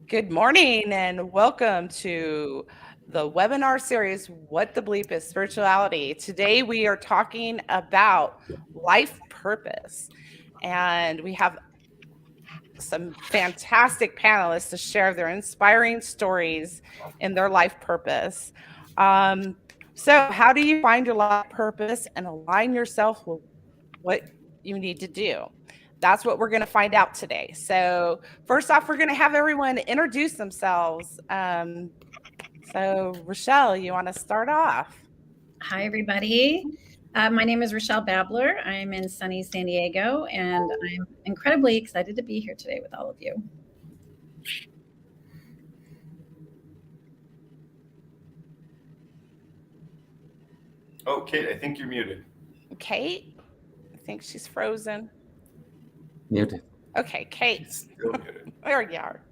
Good morning and welcome to the webinar series, What the Bleep is Spirituality. Today we are talking about life purpose, and we have some fantastic panelists to share their inspiring stories in their life purpose. So how do you find your life purpose and align yourself with what you need to do? That's what we're going to find out today. So first off, we're going to have everyone introduce themselves. So Rachelle, you want to start off? Hi, everybody. My name is Rachelle Babler. I'm in sunny San Diego, and I'm incredibly excited to be here today with all of you. Oh, Kate, I think you're muted. Kate? I think she's frozen. Muted. Okay, Kate. She's still muted. There you are.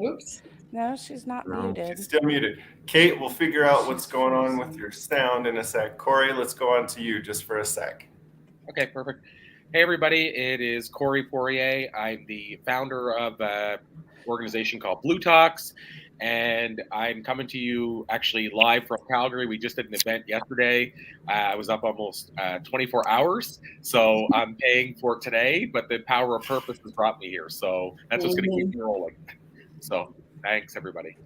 Oops. No, she's not muted. She's still muted. Kate, we'll figure out what's going on with your sound in a sec. Corey, let's go on to you just for a sec. Okay, perfect. Hey, everybody. It is Corey Poirier. I'm the founder of an organization called Blue Talks, and I'm coming to you actually live from Calgary. We just did an event yesterday. I was up almost 24 hours, so I'm paying for it today, but the power of purpose has brought me here, so that's what's going to keep me rolling. So thanks, everybody.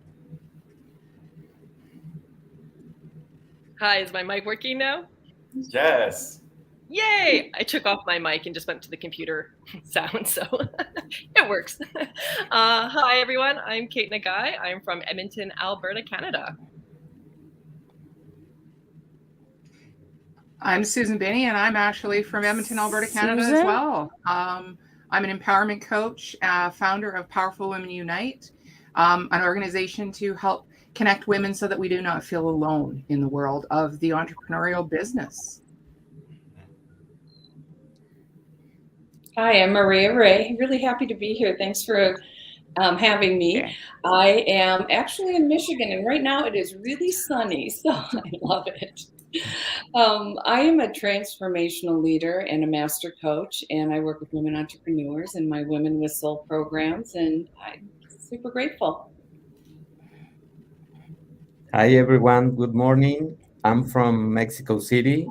Hi, is my mic working now? Yes. Yay! I took off my mic and just went to the computer sound, so it works. Hi, everyone. I'm Kate Nguy. I'm from Edmonton, Alberta, Canada. I'm Susan Binnie, and I'm actually from Edmonton, Alberta, Canada as well. I'm an empowerment coach, founder of Powerful Women Unite, an organization to help connect women so that we do not feel alone in the world of the entrepreneurial business. Hi, I'm Maria Ray. Really happy to be here. Thanks for having me. Okay. I am actually in Michigan, and right now it is really sunny, so I love it. I am a transformational leader and a master coach, and I work with women entrepreneurs in my Women with Soul programs, and I'm super grateful. Hi, everyone. Good morning. I'm from Mexico City.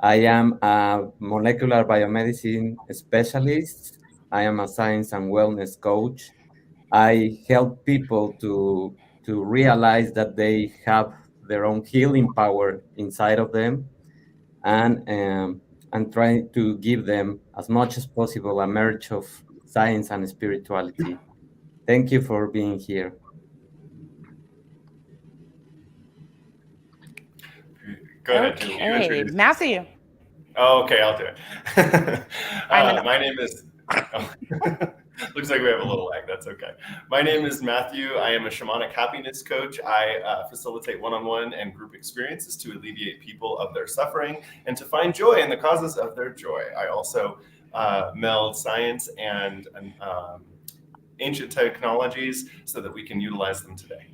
I am a molecular biomedicine specialist. I am a science and wellness coach. I help people to realize that they have their own healing power inside of them, and try to give them as much as possible a marriage of science and spirituality. Thank you for being here. Go ahead. Okay, Matthew. Oh, okay, I'll do it. My name is... Oh. Looks like we have a little lag. That's okay. My name is Matthew. I am a shamanic happiness coach. I facilitate one-on-one and group experiences to alleviate people of their suffering and to find joy in the causes of their joy. I also meld science and ancient technologies so that we can utilize them today.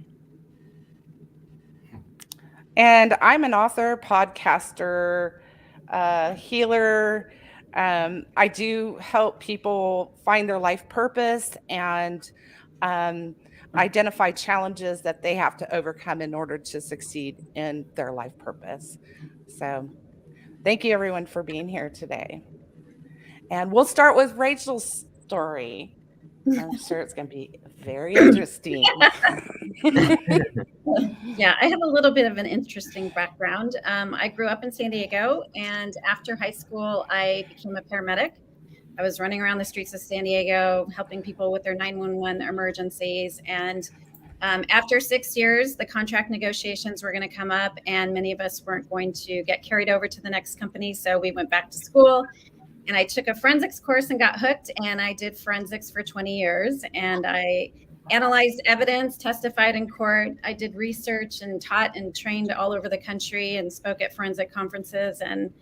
And I'm an author, podcaster, healer. I do help people find their life purpose and identify challenges that they have to overcome in order to succeed in their life purpose. So thank you, everyone, for being here today. And we'll start with Rachel's story. I'm sure it's going to be very interesting. Yeah, I have a little bit of an interesting background. I grew up in San Diego, and after high school, I became a paramedic. I was running around the streets of San Diego, helping people with their 911 emergencies. And after 6 years, the contract negotiations were going to come up, and many of us weren't going to get carried over to the next company. So we went back to school, and I took a forensics course and got hooked. And I did forensics for 20 years, and I analyzed evidence, testified in court. I did research and taught and trained all over the country and spoke at forensic conferences. And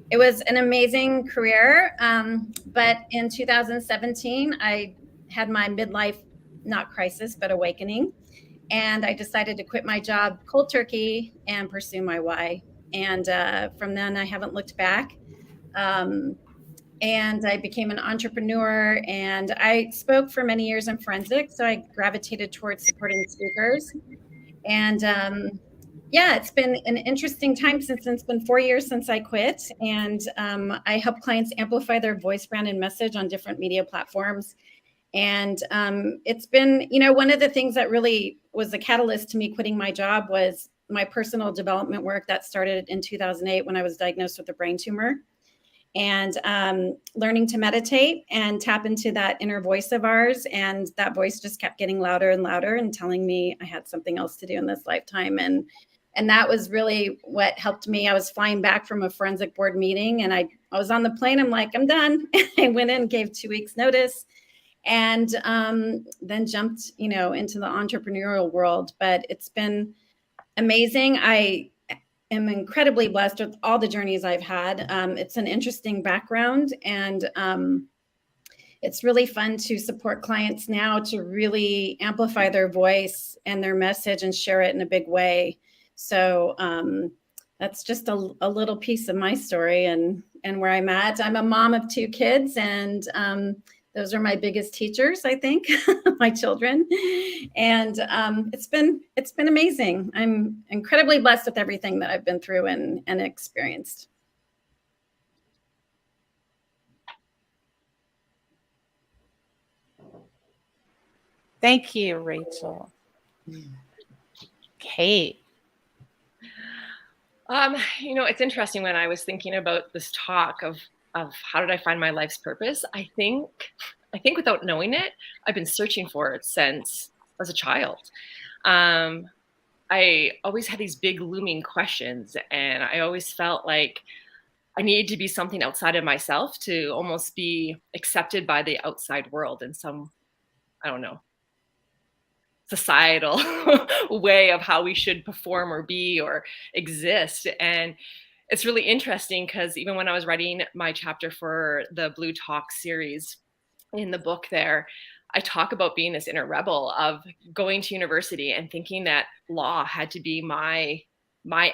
it was an amazing career. But in 2017, I had my midlife, not crisis, but awakening. And I decided to quit my job cold turkey and pursue my why. And from then I haven't looked back. and I became an entrepreneur, and I spoke for many years in forensics. So I gravitated towards supporting speakers. And yeah, it's been an interesting time since it's been 4 years since I quit. And I help clients amplify their voice, brand, and message on different media platforms. And it's been, one of the things that really was the catalyst to me quitting my job was my personal development work that started in 2008 when I was diagnosed with a brain tumor. And learning to meditate and tap into that inner voice of ours. And that voice just kept getting louder and louder and telling me I had something else to do in this lifetime. And that was really what helped me. I was flying back from a forensic board meeting, and I was on the plane. I'm like, I'm done. I went in, gave 2 weeks notice, and then jumped, into the entrepreneurial world. But it's been amazing. I am incredibly blessed with all the journeys I've had. It's an interesting background, and it's really fun to support clients now to really amplify their voice and their message and share it in a big way. So that's just a little piece of my story and where I'm at. I'm a mom of 2 kids, and those are my biggest teachers, I think, my children. And it's been amazing. I'm incredibly blessed with everything that I've been through and experienced. Thank you, Rachel. Kate. It's interesting when I was thinking about this talk of how did I find my life's purpose. I think without knowing it, I've been searching for it since as a child. I always had these big looming questions, and I always felt like I needed to be something outside of myself to almost be accepted by the outside world in some, I don't know, societal way of how we should perform or be or exist. And it's really interesting because even when I was writing my chapter for the Blue Talk series in the book there, I talk about being this inner rebel of going to university and thinking that law had to be my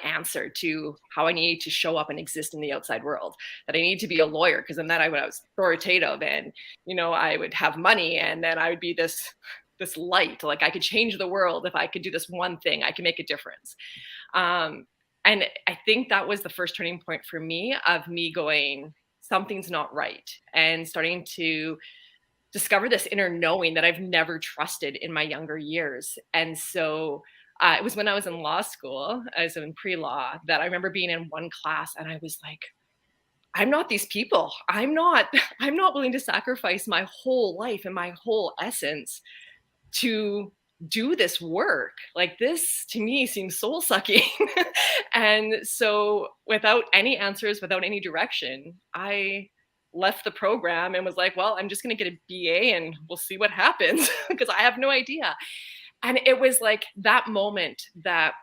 answer to how I needed to show up and exist in the outside world, that I needed to be a lawyer because then that I was authoritative and, I would have money, and then I would be this light, like I could change the world. If I could do this one thing, I can make a difference. And I think that was the first turning point for me of me going, something's not right, and starting to discover this inner knowing that I've never trusted in my younger years. And so it was when I was in law school, I was in pre-law, that I remember being in one class and I was like, I'm not these people. I'm not willing to sacrifice my whole life and my whole essence to do this work. Like, this to me seems soul sucking. And so without any answers, without any direction, I left the program and was like, well, I'm just going to get a BA and we'll see what happens because I have no idea. And it was like that moment that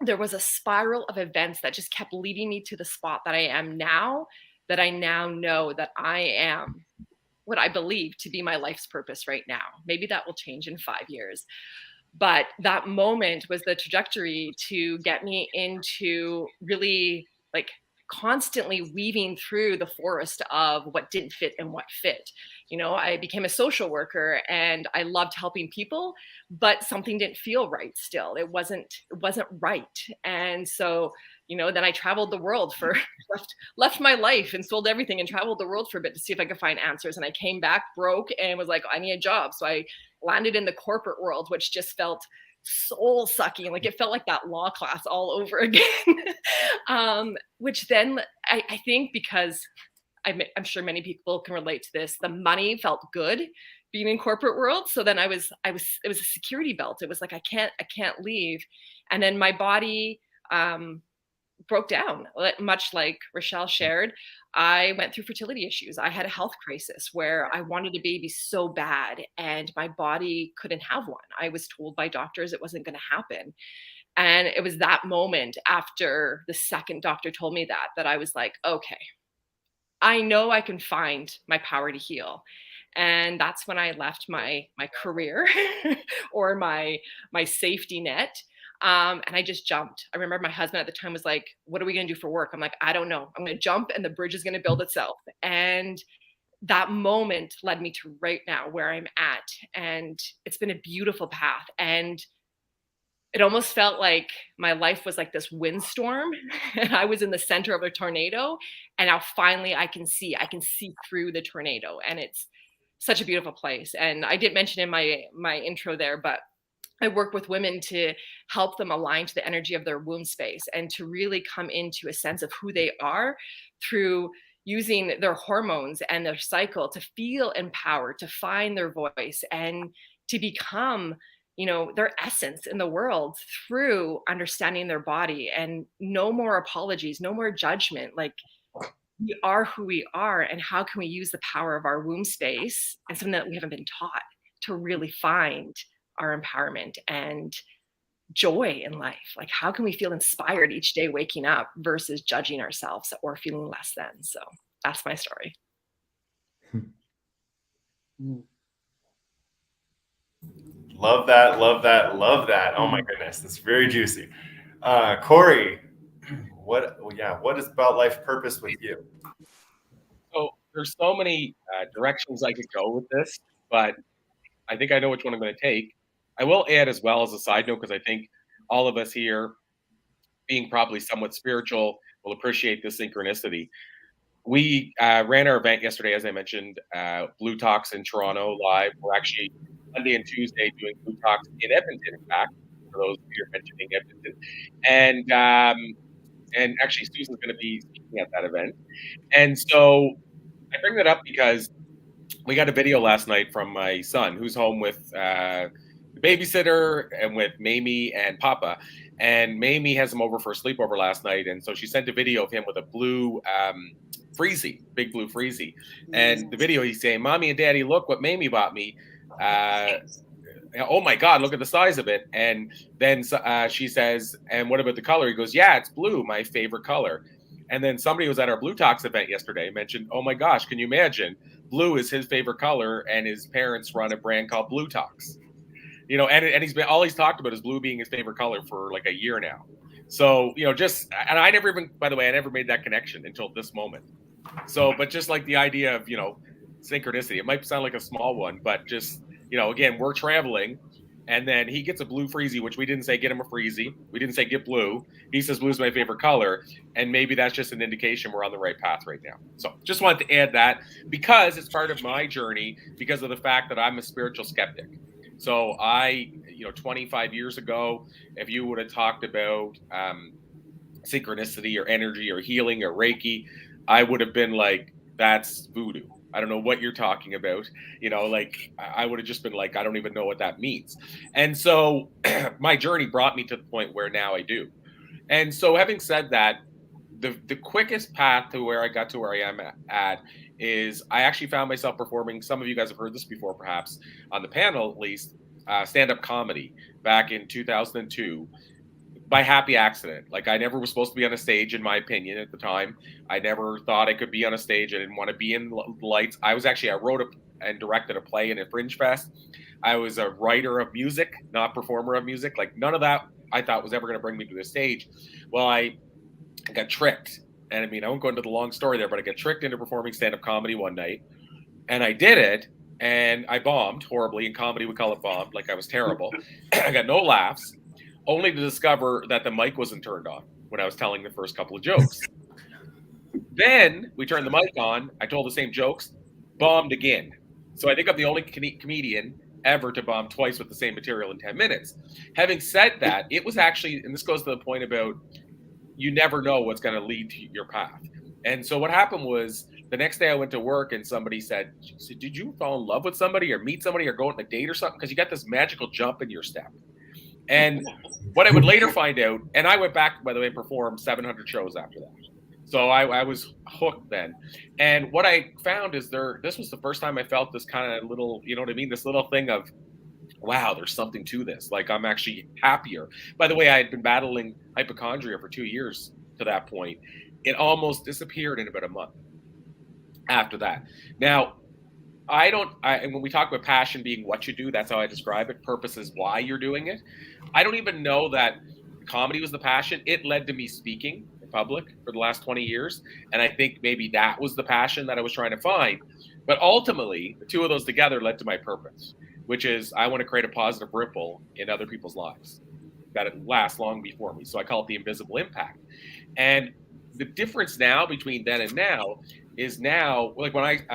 there was a spiral of events that just kept leading me to the spot that I am now, that I now know that I am what I believe to be my life's purpose right now. Maybe that will change in 5 years. But that moment was the trajectory to get me into really like constantly weaving through the forest of what didn't fit and what fit. I became a social worker and I loved helping people, but something didn't feel right still. It wasn't right. And so, then I traveled the world left my life and sold everything and traveled the world for a bit to see if I could find answers. And I came back broke and was like, I need a job. So I landed in the corporate world, which just felt soul sucking. Like it felt like that law class all over again. Which then I think, because I'm sure many people can relate to this, the money felt good being in corporate world. So then it was a security belt. It was like, I can't leave. And then my body broke down, much like Rachelle shared. I went through fertility issues. I had a health crisis where I wanted a baby so bad and my body couldn't have one. I was told by doctors it wasn't going to happen. And it was that moment after the second doctor told me that I was like, okay, I know I can find my power to heal. And that's when I left my career or my safety net. And I just jumped. I remember my husband at the time was like, what are we going to do for work? I'm like, I don't know. I'm going to jump and the bridge is going to build itself. And that moment led me to right now where I'm at. And it's been a beautiful path. And it almost felt like my life was like this windstorm and I was in the center of a tornado. And now finally I can see through the tornado. And it's such a beautiful place. And I did mention in my intro there, but I work with women to help them align to the energy of their womb space and to really come into a sense of who they are through using their hormones and their cycle to feel empowered, to find their voice and to become, their essence in the world through understanding their body. And no more apologies, no more judgment. Like, we are who we are, and how can we use the power of our womb space and something that we haven't been taught to really find our empowerment and joy in life? Like, how can we feel inspired each day waking up versus judging ourselves or feeling less than? So that's my story. Love that, love that, love that. Oh my goodness, that's very juicy. Corey, what is about life purpose with you? So there's so many directions I could go with this, but I think I know which one I'm going to take. I will add as well as a side note, because I think all of us here, being probably somewhat spiritual, will appreciate this synchronicity. We ran our event yesterday, as I mentioned, Blue Talks in Toronto live. We're actually Monday and Tuesday doing Blue Talks in Edmonton, in fact, for those of you who are mentioning Edmonton. And actually, Susan's going to be speaking at that event. And so I bring that up because we got a video last night from my son, who's home with the babysitter and with Mamie and Papa. And Mamie has him over for a sleepover last night. And so she sent a video of him with a blue freezy, big blue freezy. And the video, he's saying, Mommy and Daddy, look what Mamie bought me. Oh my God, look at the size of it. And then she says, and what about the color? He goes, yeah, it's blue, my favorite color. And then somebody who was at our Blue Talks event yesterday mentioned, oh my gosh, can you imagine? Blue is his favorite color, and his parents run a brand called Blue Talks. And he's been, all he's talked about is blue being his favorite color for like a year now. So, and I never even, by the way, I never made that connection until this moment. So, but just like the idea of, synchronicity, it might sound like a small one, but just, again, we're traveling, and then he gets a blue freezy, which we didn't say get him a freezy. We didn't say get blue. He says blue's my favorite color, and maybe that's just an indication we're on the right path right now. So just wanted to add that because it's part of my journey, because of the fact that I'm a spiritual skeptic. So 25 years ago, if you would have talked about synchronicity or energy or healing or Reiki, I would have been like, that's voodoo. I don't know what you're talking about. I would have just been like, I don't even know what that means. And so my journey brought me to the point where now I do. And so having said that, the quickest path to where I got to where I am at is I actually found myself performing, some of you guys have heard this before, perhaps on the panel, at least, stand-up comedy back in 2002. By happy accident. Like, I never was supposed to be on a stage, in my opinion, at the time. I never thought I could be on a stage. I didn't want to be in lights. I wrote and directed a play in a Fringe Fest. I was a writer of music, not performer of music. Like, none of that I thought was ever going to bring me to the stage. Well, I got tricked. And I won't go into the long story there, but I got tricked into performing stand-up comedy one night. And I did it, and I bombed horribly. In comedy, we call it bombed. Like, I was terrible. I got no laughs. Only to discover that the mic wasn't turned on when I was telling the first couple of jokes. Then we turned the mic on. I told the same jokes, bombed again. So I think I'm the only comedian ever to bomb twice with the same material in 10 minutes. Having said that, it was actually, and this goes to the point about you never know what's going to lead to your path. And so what happened was the next day I went to work and somebody said, did you fall in love with somebody or meet somebody or go on a date or something? Because you got this magical jump in your step. And what I would later find out, and I went back, by the way, and performed 700 shows after that. So I was hooked then. And what I found is this was the first time I felt this kind of little, this little thing of, wow, there's something to this. Like, I'm actually happier. By the way, I had been battling hypochondria for 2 years to that point. It almost disappeared in about a month after that. Now, And when we talk about passion being what you do, that's how I describe it. Purpose is why you're doing it. I don't even know that comedy was the passion. It led to me speaking in public for the last 20 years. And I think maybe that was the passion that I was trying to find. But ultimately, the two of those together led to my purpose, which is I want to create a positive ripple in other people's lives that it lasts long before me. So I call it the invisible impact. And the difference now between then and now is now, like when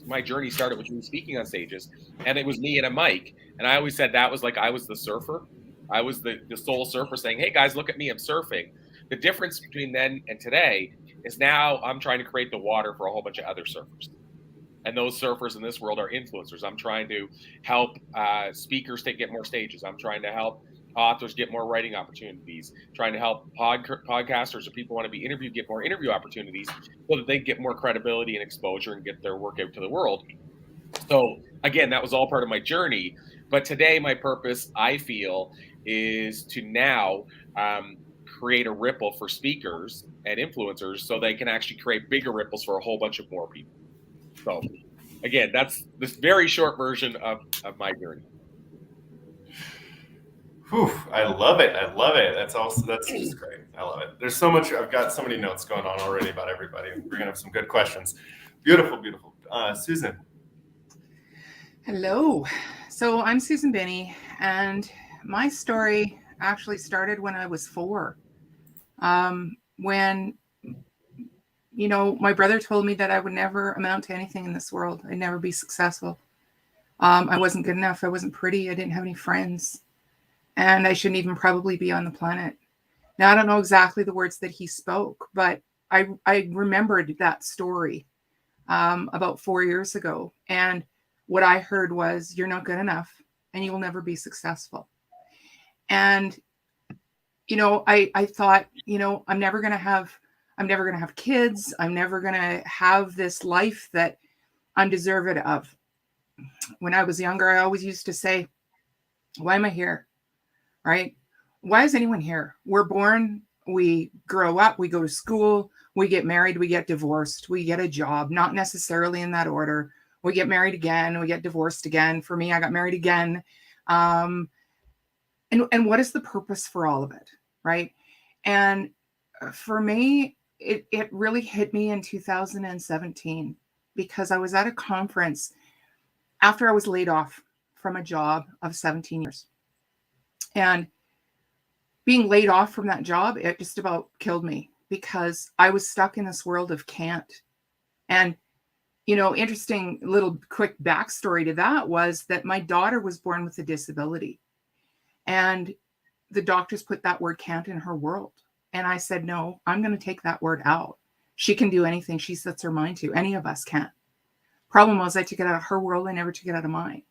my journey started with me speaking on stages, and it was me and a mic, and I always said that was like I was the surfer. I was the sole surfer saying, hey guys, look at me, I'm surfing. The difference between then and today is now I'm trying to create the water for a whole bunch of other surfers. And those surfers in this world are influencers. I'm trying to help speakers get more stages. I'm trying to help authors get more writing opportunities, trying to help podcasters or people who want to be interviewed get more interview opportunities so that they get more credibility and exposure and get their work out to the world. So again, that was all part of my journey. But today, my purpose, I feel, is to now create a ripple for speakers and influencers so they can actually create bigger ripples for a whole bunch of more people. So again, that's this very short version of my journey. Whew, I love it. I love it. That's just great. I love it. There's so much. I've got so many notes going on already about everybody. We're going to have some good questions. Beautiful, beautiful. Susan. Hello. So I'm Susan Binnie, and my story actually started when I was 4. When, my brother told me that I would never amount to anything in this world. I'd never be successful. I wasn't good enough. I wasn't pretty. I didn't have any friends. And I shouldn't even probably be on the planet. Now, I don't know exactly the words that he spoke, but I remembered that story about 4 years ago. And what I heard was, you're not good enough and you will never be successful. And, I thought, I'm never going to have kids. I'm never going to have this life that I'm deserving of. When I was younger, I always used to say, why am I here? Right? Why is anyone here? We're born, we grow up, we go to school, we get married, we get divorced, we get a job, not necessarily in that order. We get married again, we get divorced again. For me, I got married again. And what is the purpose for all of it? Right? And for me, it really hit me in 2017 because I was at a conference after I was laid off from a job of 17 years. And being laid off from that job, it just about killed me because I was stuck in this world of can't. And, interesting little quick backstory to that was that my daughter was born with a disability. And the doctors put that word can't in her world. And I said, no, I'm going to take that word out. She can do anything she sets her mind to. Any of us can. Problem was I took it out of her world. I never took it out of mine.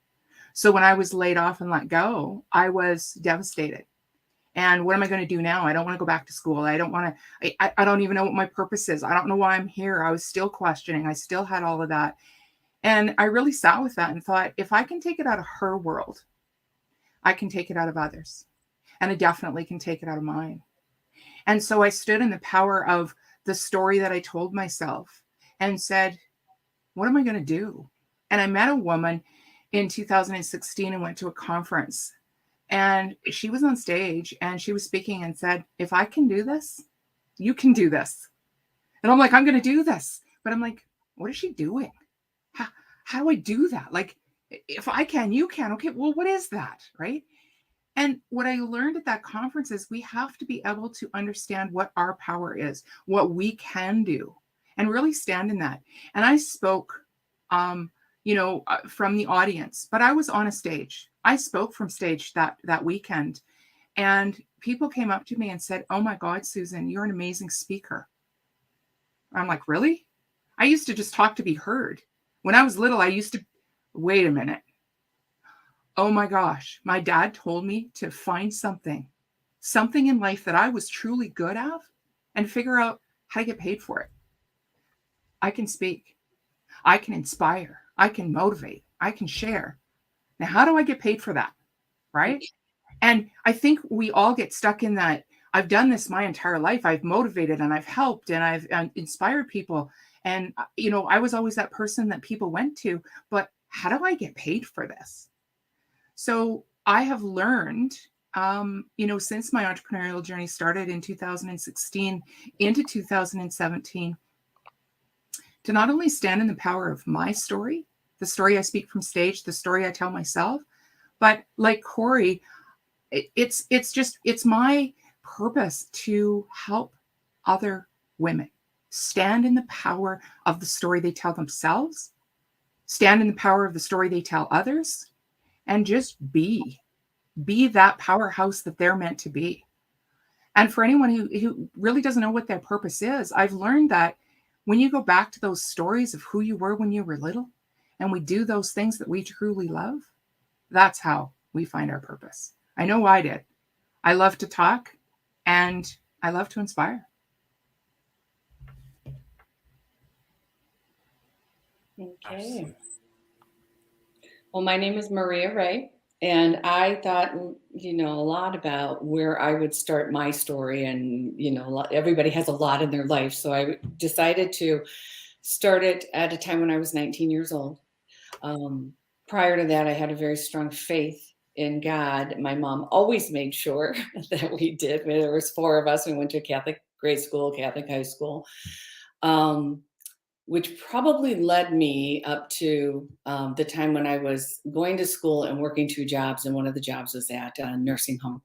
So when I was laid off and let go, I was devastated. And what am I going to do now? I don't want to go back to school. I don't even know what my purpose is. I don't know why I'm here. I was still questioning. I still had all of that. And I really sat with that and thought, if I can take it out of her world, I can take it out of others. And I definitely can take it out of mine. And so I stood in the power of the story that I told myself and said, what am I going to do? And I met a woman in 2016 and went to a conference, and she was on stage and she was speaking and said, if I can do this, you can do this. And I'm like, I'm going to do this. But I'm like, what is she doing? How do I do that? Like, if I can, you can. Okay, well, what is that? Right? And what I learned at that conference is we have to be able to understand what our power is, what we can do, and really stand in that. And I spoke from the audience, but I was on a stage. I spoke from stage that weekend, and people came up to me and said, oh my God, Susan, you're an amazing speaker. I'm like, really? I used to just talk to be heard. When I was little, I used to, wait a minute. Oh my gosh, my dad told me to find something in life that I was truly good at and figure out how to get paid for it. I can speak. I can inspire. I can motivate. I can share. Now, how do I get paid for that? Right? And I think we all get stuck in that. I've done this my entire life. I've motivated and I've helped and I've inspired people. And, I was always that person that people went to. But how do I get paid for this? So I have learned, since my entrepreneurial journey started in 2016 into 2017, to not only stand in the power of my story, the story I speak from stage, the story I tell myself, but like Corey, it's my purpose to help other women stand in the power of the story they tell themselves, stand in the power of the story they tell others, and just be that powerhouse that they're meant to be. And for anyone who really doesn't know what their purpose is, I've learned that when you go back to those stories of who you were when you were little, and we do those things that we truly love, that's how we find our purpose. I know I did. I love to talk, and I love to inspire. Okay. Well, my name is Maria Ray, and I thought, a lot about where I would start my story. And, everybody has a lot in their life. So I decided to start it at a time when I was 19 years old. Prior to that, I had a very strong faith in God. My mom always made sure that we did. There was 4 of us. We went to a Catholic grade school, Catholic high school, which probably led me up to the time when I was going to school and working 2 jobs. And one of the jobs was at a nursing home.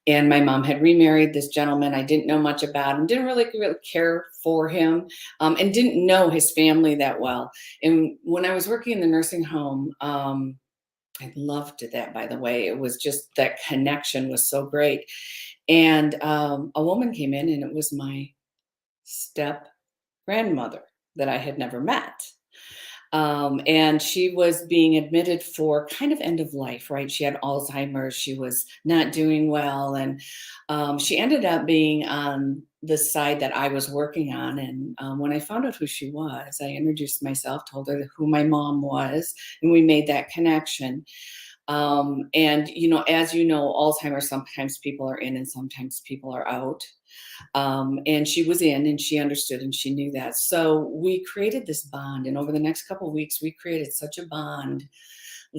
And my mom had remarried this gentleman. I didn't know much about him, didn't really care for him, and didn't know his family that well. And when I was working in the nursing home, I loved that, by the way. It was just that connection was so great. And a woman came in, and it was my step grandmother that I had never met. And she was being admitted for kind of end of life, right? She had Alzheimer's. She was not doing well. And she ended up being on the side that I was working on. And when I found out who she was, I introduced myself, told her who my mom was, and we made that connection. And, as you know, Alzheimer's, sometimes people are in and sometimes people are out. And she was in, and she understood, and she knew that. So we created this bond. And over the next couple of weeks, we created such a bond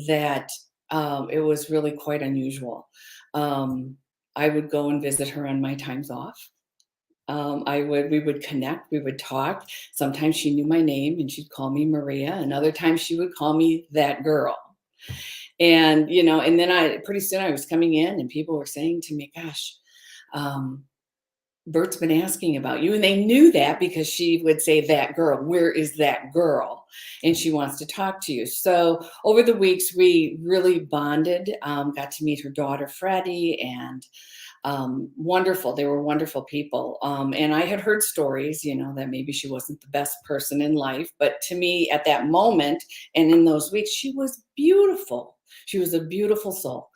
that it was really quite unusual. I would go and visit her on my times off. We would connect, we would talk. Sometimes she knew my name and she'd call me Maria, and other times she would call me that girl. And, and then pretty soon I was coming in, and people were saying to me, gosh, Bert's been asking about you. And they knew that because she would say, that girl, where is that girl? And she wants to talk to you. So over the weeks, we really bonded, got to meet her daughter, Freddie, and wonderful. They were wonderful people. And I had heard stories, that maybe she wasn't the best person in life. But to me, at that moment and in those weeks, she was beautiful. She was a beautiful soul.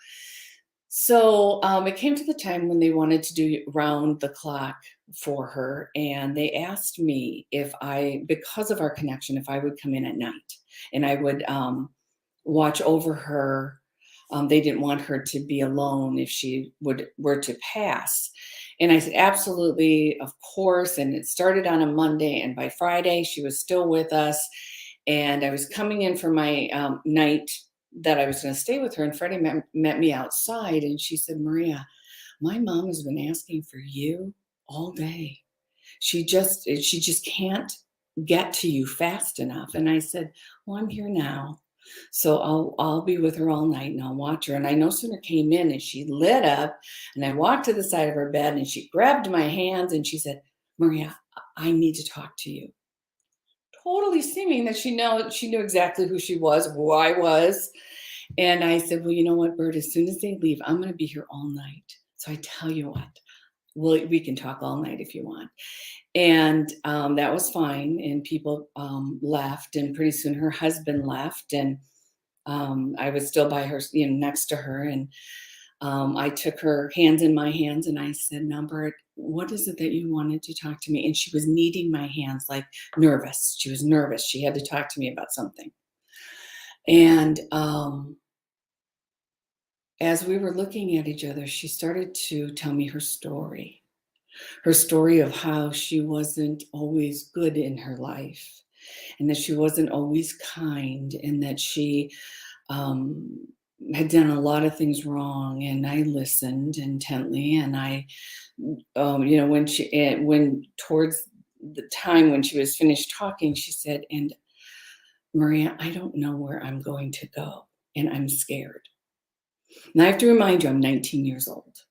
So it came to the time when they wanted to do round the clock for her. And they asked me because of our connection, if I would come in at night and I would watch over her. They didn't want her to be alone if she were to pass. And I said, absolutely, of course. And it started on a Monday. And by Friday, she was still with us. And I was coming in for my night that I was going to stay with her, and Freddie met me outside, and she said, Maria, my mom has been asking for you all day. She just can't get to you fast enough. And I said, well, I'm here now. So I'll be with her all night, and I'll watch her. And I no sooner came in, and she lit up, and I walked to the side of her bed, and she grabbed my hands, and she said, Maria, I need to talk to you. Totally seeming that she knew exactly who she was, who I was. And I said, well, you know what, Bert, as soon as they leave, I'm going to be here all night. So I tell you what, we can talk all night if you want. And that was fine. And people left, and pretty soon her husband left, and I was still by her, next to her. And I took her hands in my hands, and I said, now, Bert, what is it that you wanted to talk to me? And she was kneading my hands, like nervous. She was nervous. She had to talk to me about something. And as we were looking at each other, she started to tell me her story of how she wasn't always good in her life. and that she wasn't always kind, and that she had done a lot of things wrong. And I listened intently, and I, when towards the time when she was finished talking, she said, "And Maria, I don't know where I'm going to go, and I'm scared." And I have to remind you, I'm 19 years old.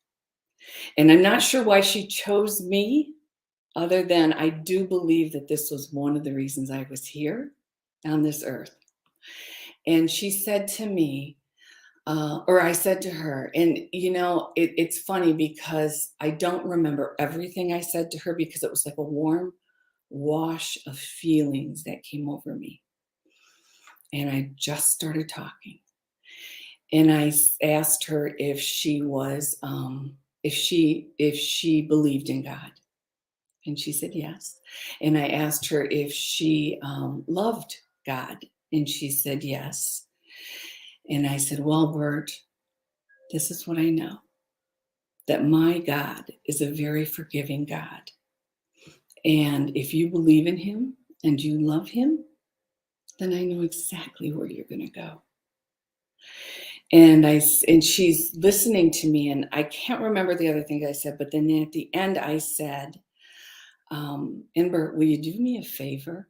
And I'm not sure why she chose me, other than I do believe that this was one of the reasons I was here on this earth. And she said to me, or I said to her, and it's funny because I don't remember everything I said to her, because it was like a warm wash of feelings that came over me. And I just started talking. And I asked her if she was, if she believed in God. And she said yes. And I asked her if she loved God. And she said yes. And I said, "Well, Bert, this is what I know. That my God is a very forgiving God. And if you believe in him and you love him, then I know exactly where you're going to go." And she's listening to me, and I can't remember the other things I said, but then at the end I said, "And Bert, will you do me a favor?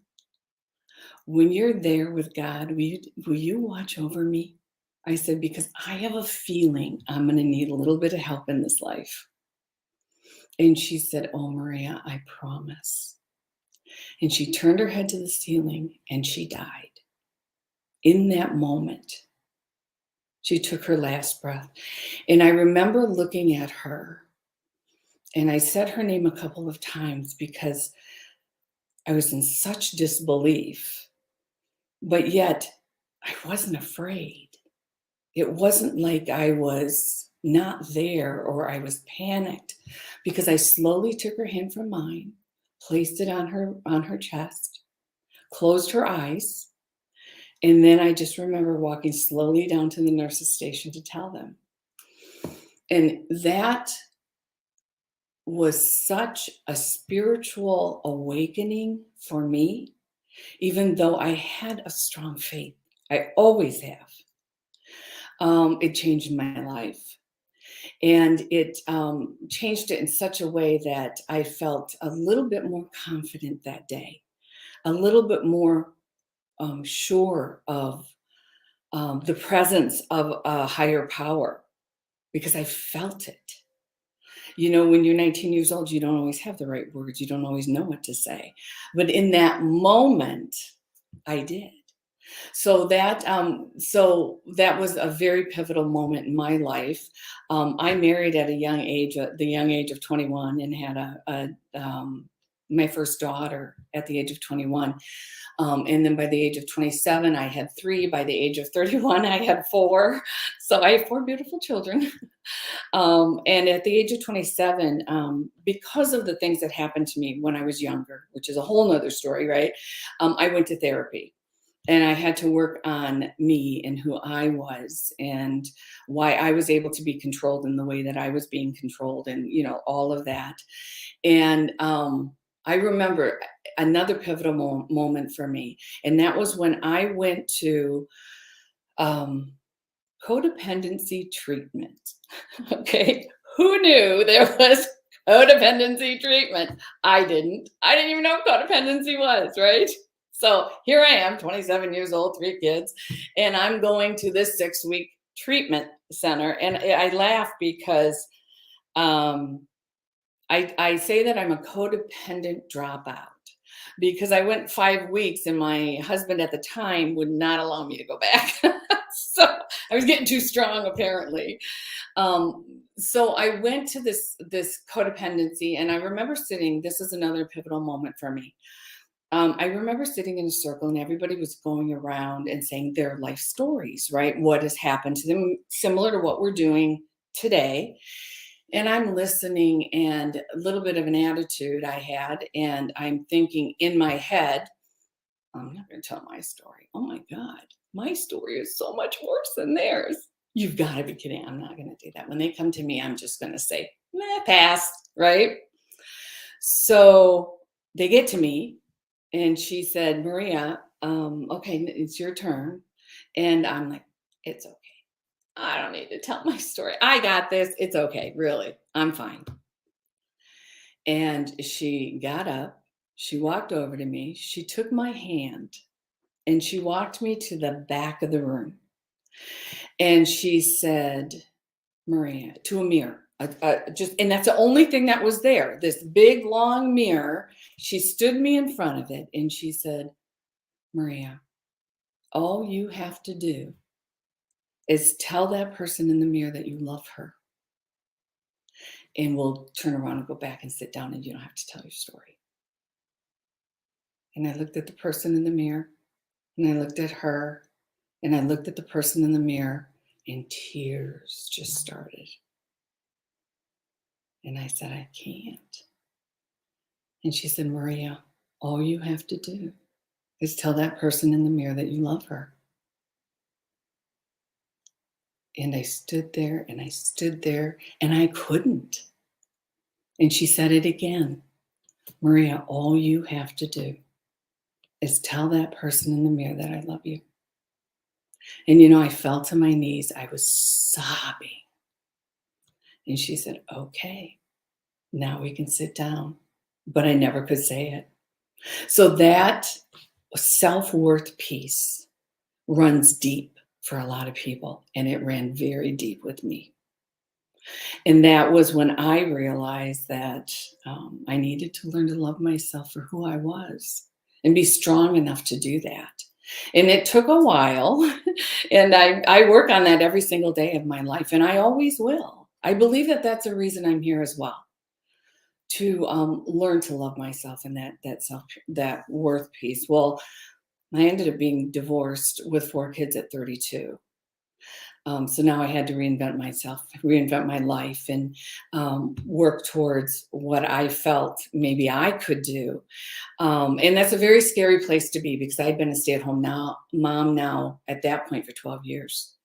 When you're there with God, will you watch over me?" I said, "Because I have a feeling I'm going to need a little bit of help in this life." And she said, "Oh, Maria, I promise." And she turned her head to the ceiling and she died. In that moment, she took her last breath. And I remember looking at her, and I said her name a couple of times because I was in such disbelief, but yet I wasn't afraid. It wasn't like I was not there or I was panicked, because I slowly took her hand from mine, placed it on her chest, closed her eyes, and then I just remember walking slowly down to the nurse's station to tell them. And that was such a spiritual awakening for me, even though I had a strong faith. I always have. It changed my life. And it changed it in such a way that I felt a little bit more confident that day, a little bit more sure of the presence of a higher power, because I felt it. When you're 19 years old, you don't always have the right words. You don't always know what to say. But in that moment, I did. So that was a very pivotal moment in my life. I married at the young age of 21, and had my first daughter at the age of 21. And then by the age of 27, I had 3. By the age of 31, I had 4. So I have 4 beautiful children. And at the age of 27, because of the things that happened to me when I was younger, which is a whole nother story, right? I went to therapy. And I had to work on me and who I was, and why I was able to be controlled in the way that I was being controlled, and all of that. And I remember another pivotal moment for me, and that was when I went to codependency treatment. Okay, who knew there was codependency treatment? I didn't even know what codependency was, right? So here I am, 27 years old, 3 kids, and I'm going to this 6-week treatment center. And I laugh because I say that I'm a codependent dropout, because I went 5 weeks and my husband at the time would not allow me to go back. So I was getting too strong, apparently. So I went to this codependency, and I remember sitting, this is another pivotal moment for me. I remember sitting in a circle, and everybody was going around and saying their life stories, right? What has happened to them, similar to what we're doing today. And I'm listening, and a little bit of an attitude I had, and I'm thinking in my head, I'm not going to tell my story. Oh my God, my story is so much worse than theirs. You've got to be kidding. I'm not going to do that. When they come to me, I'm just going to say, pass, right? So they get to me. And she said, Maria, okay, it's your turn. And I'm like, it's okay. I don't need to tell my story. I got this. It's okay. Really. I'm fine. And she got up. She walked over to me. She took my hand and she walked me to the back of the room. And she said, Maria, to a mirror. And that's the only thing that was there, this big long mirror. She stood me in front of it and she said, Maria, all you have to do is tell that person in the mirror that you love her. And we'll turn around and go back and sit down and you don't have to tell your story. And I looked at the person in the mirror and I looked at her and I looked at the person in the mirror and tears just started. And I said, I can't. And she said, Maria, all you have to do is tell that person in the mirror that you love her. And I stood there and I stood there and I couldn't. And she said it again. Maria, all you have to do is tell that person in the mirror that I love you. And, you know, I fell to my knees. I was sobbing. And she said, okay, now we can sit down. But I never could say it. So that self-worth piece runs deep for a lot of people. And it ran very deep with me. And that was when I realized that I needed to learn to love myself for who I was and be strong enough to do that. And it took a while. And I work on that every single day of my life. And I always will. I believe that that's a reason I'm here as well. To learn to love myself and that worth piece. Well, I ended up being divorced with 4 kids at 32. So now I had to reinvent myself, reinvent my life, and work towards what I felt maybe I could do. And that's a very scary place to be because I'd been a stay-at-home mom now at that point for 12 years.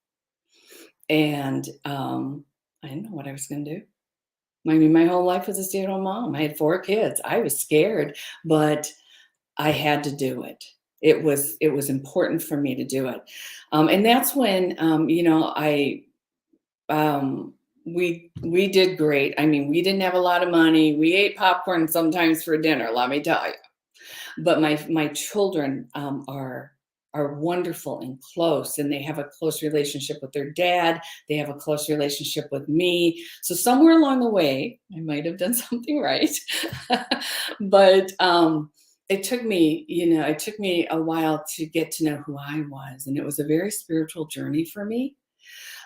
And I didn't know what I was going to do. I mean, my whole life was a stay-at-home mom. I had 4 kids. I was scared, but I had to do it. It was important for me to do it. And that's when, you know, we did great. I mean, we didn't have a lot of money. We ate popcorn sometimes for dinner, let me tell you. But my children are wonderful and close, and they have a close relationship with their dad. They have a close relationship with me. So somewhere along the way, I might have done something right. But it took me a while to get to know who I was. And it was a very spiritual journey for me.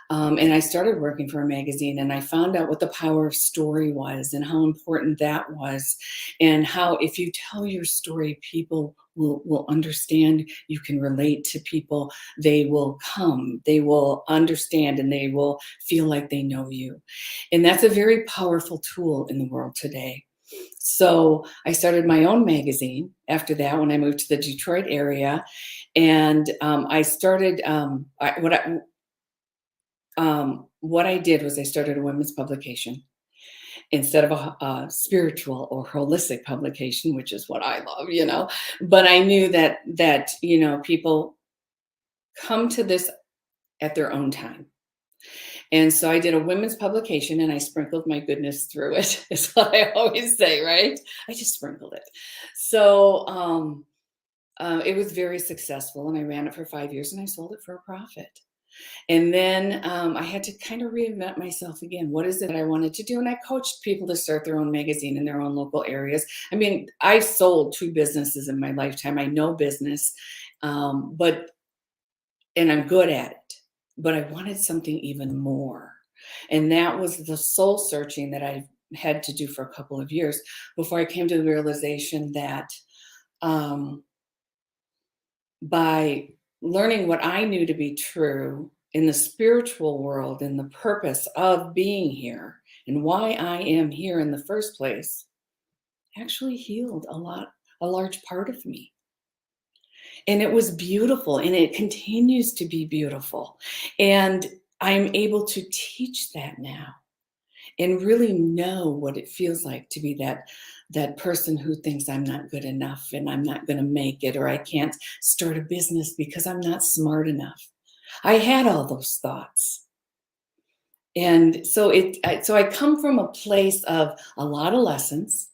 And I started working for a magazine, and I found out what the power of story was and how important that was, and how if you tell your story, people will understand. You can relate to people. They will come. They will understand, and they will feel like they know you. And that's a very powerful tool in the world today. So I started my own magazine after that when I moved to the Detroit area, and I started what I did was I started a women's publication instead of a spiritual or holistic publication, which is what I love, you know. But I knew that you know, people come to this at their own time. And so I did a women's publication, and I sprinkled my goodness through it. Is what I always say, right? I just sprinkled it. So it was very successful, and I ran it for 5 years, and I sold it for a profit. And then I had to kind of reinvent myself again. What is it that I wanted to do? And I coached people to start their own magazine in their own local areas. I mean, I sold 2 businesses in my lifetime. I know business, and I'm good at it. But I wanted something even more. And that was the soul searching that I had to do for a couple of years before I came to the realization that by learning what I knew to be true in the spiritual world and the purpose of being here and why I am here in the first place actually healed a large part of me. And it was beautiful, and it continues to be beautiful. And I'm able to teach that now. and really know what it feels like to be that person who thinks I'm not good enough and I'm not going to make it, or I can't start a business because I'm not smart enough. I had all those thoughts. And so I come from a place of a lot of lessons,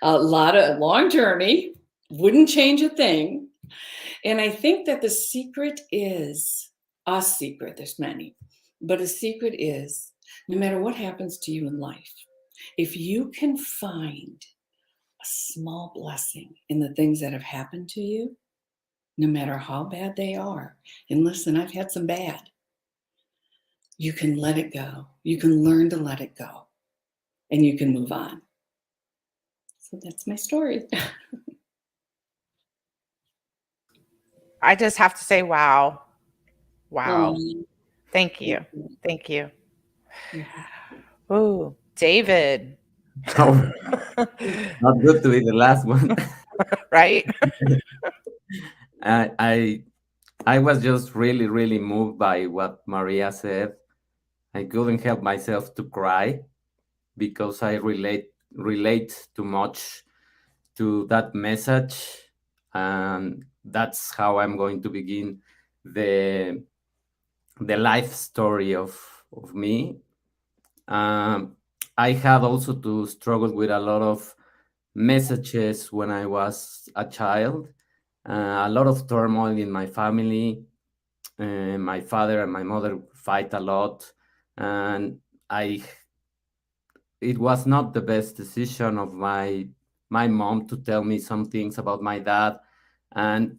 a long journey, wouldn't change a thing. And I think that the secret is a secret. There's many, but a secret is no matter what happens to you in life, if you can find a small blessing in the things that have happened to you, no matter how bad they are, and listen, I've had some bad, you can let it go. You can learn to let it go, and you can move on. So that's my story. I just have to say, wow. Wow. Um, Thank you. Thank you. Mhm. Ooh, David. Oh, not good to be the last one. Right? I was just really, really moved by what Maria said. I couldn't help myself to cry because I relate too much to that message, and that's how I'm going to begin the life story of me. I had also to struggle with a lot of messages when I was a child, a lot of turmoil in my family. My father and my mother fight a lot, and I it was not the best decision of my mom to tell me some things about my dad, and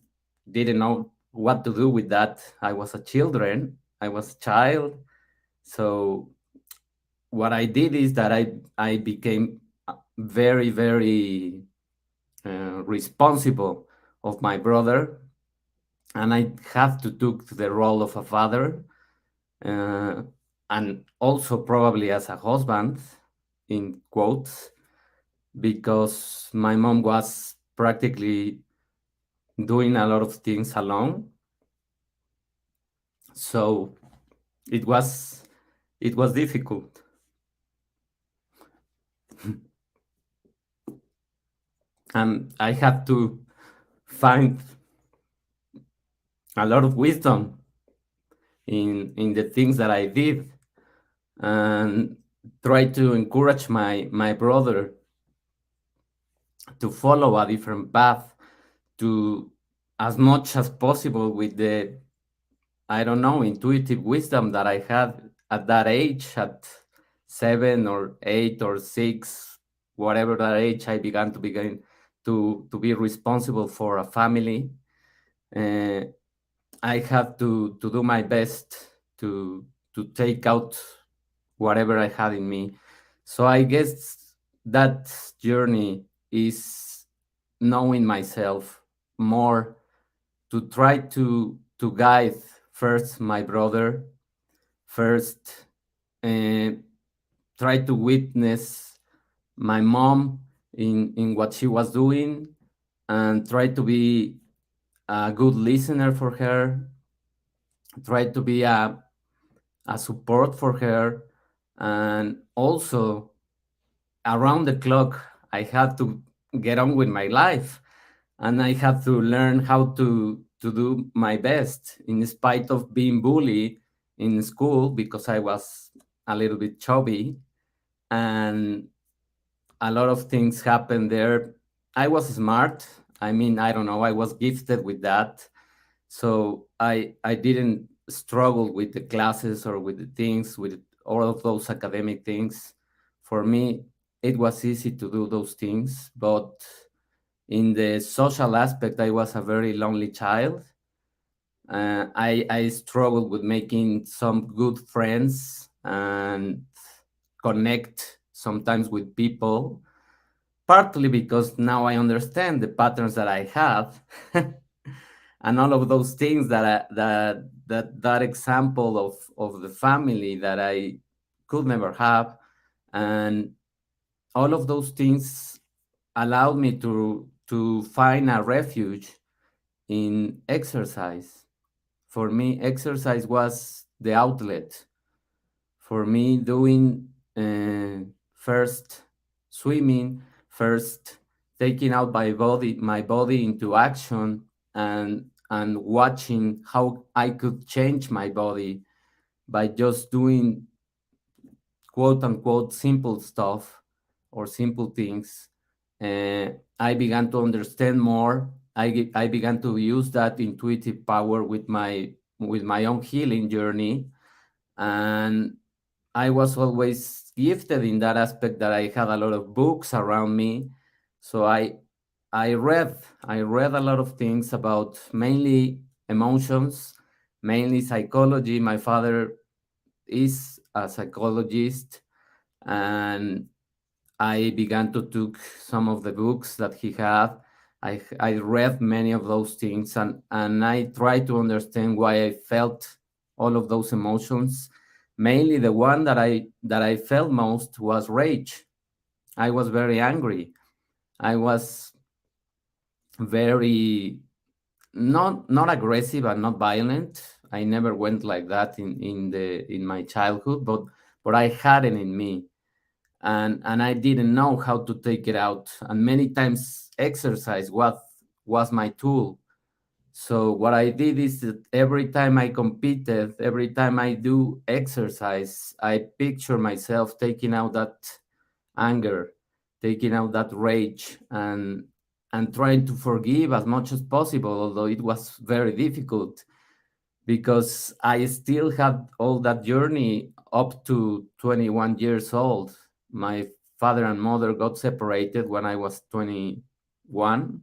didn't know what to do with that. I was a child. So what I did is that I became very, very responsible of my brother, and I have to took the role of a father, and also probably as a husband, in quotes, because my mom was practically doing a lot of things alone. So it was difficult. And I had to find a lot of wisdom in the things that I did, and try to encourage my brother to follow a different path, to as much as possible with the, I don't know, intuitive wisdom that I had at that age, at 7 or 8 or 6, whatever that age, I began to be responsible for a family. I have to do my best to take out whatever I had in me. So I guess that journey is knowing myself more, to try to guide first my brother, first try to witness my mom in what she was doing, and try to be a good listener for her, try to be a support for her, and also around the clock I had to get on with my life, and I had to learn how to do my best in spite of being bullied in school because I was a little bit chubby, and a lot of things happened there. I was smart. I mean, I don't know, I was gifted with that. So I didn't struggle with the classes or with the things, with all of those academic things. For me, it was easy to do those things, but in the social aspect, I was a very lonely child. I struggled with making some good friends and connect sometimes with people, partly because now I understand the patterns that I have. And all of those things that example of the family that I could never have, and all of those things allowed me to find a refuge in exercise. For me, exercise was the outlet. For me, doing first swimming, first taking out my body into action, and watching how I could change my body by just doing quote unquote simple stuff or simple things. I began to understand more. I began to use that intuitive power with my own healing journey, and I was always gifted in that aspect that I had a lot of books around me. So I read a lot of things about mainly emotions, mainly psychology. My father is a psychologist, and I began to took some of the books that he had. I read many of those things, and I tried to understand why I felt all of those emotions. Mainly the one that I felt most was rage. I was very angry. I was very not aggressive and not violent. I never went like that in my childhood, but I had it in me, and I didn't know how to take it out. And many times exercise was my tool. So what I did is that every time I competed, every time I do exercise, I picture myself taking out that anger, taking out that rage, and trying to forgive as much as possible, although it was very difficult because I still had all that journey up to 21 years old. My father and mother got separated when I was 21,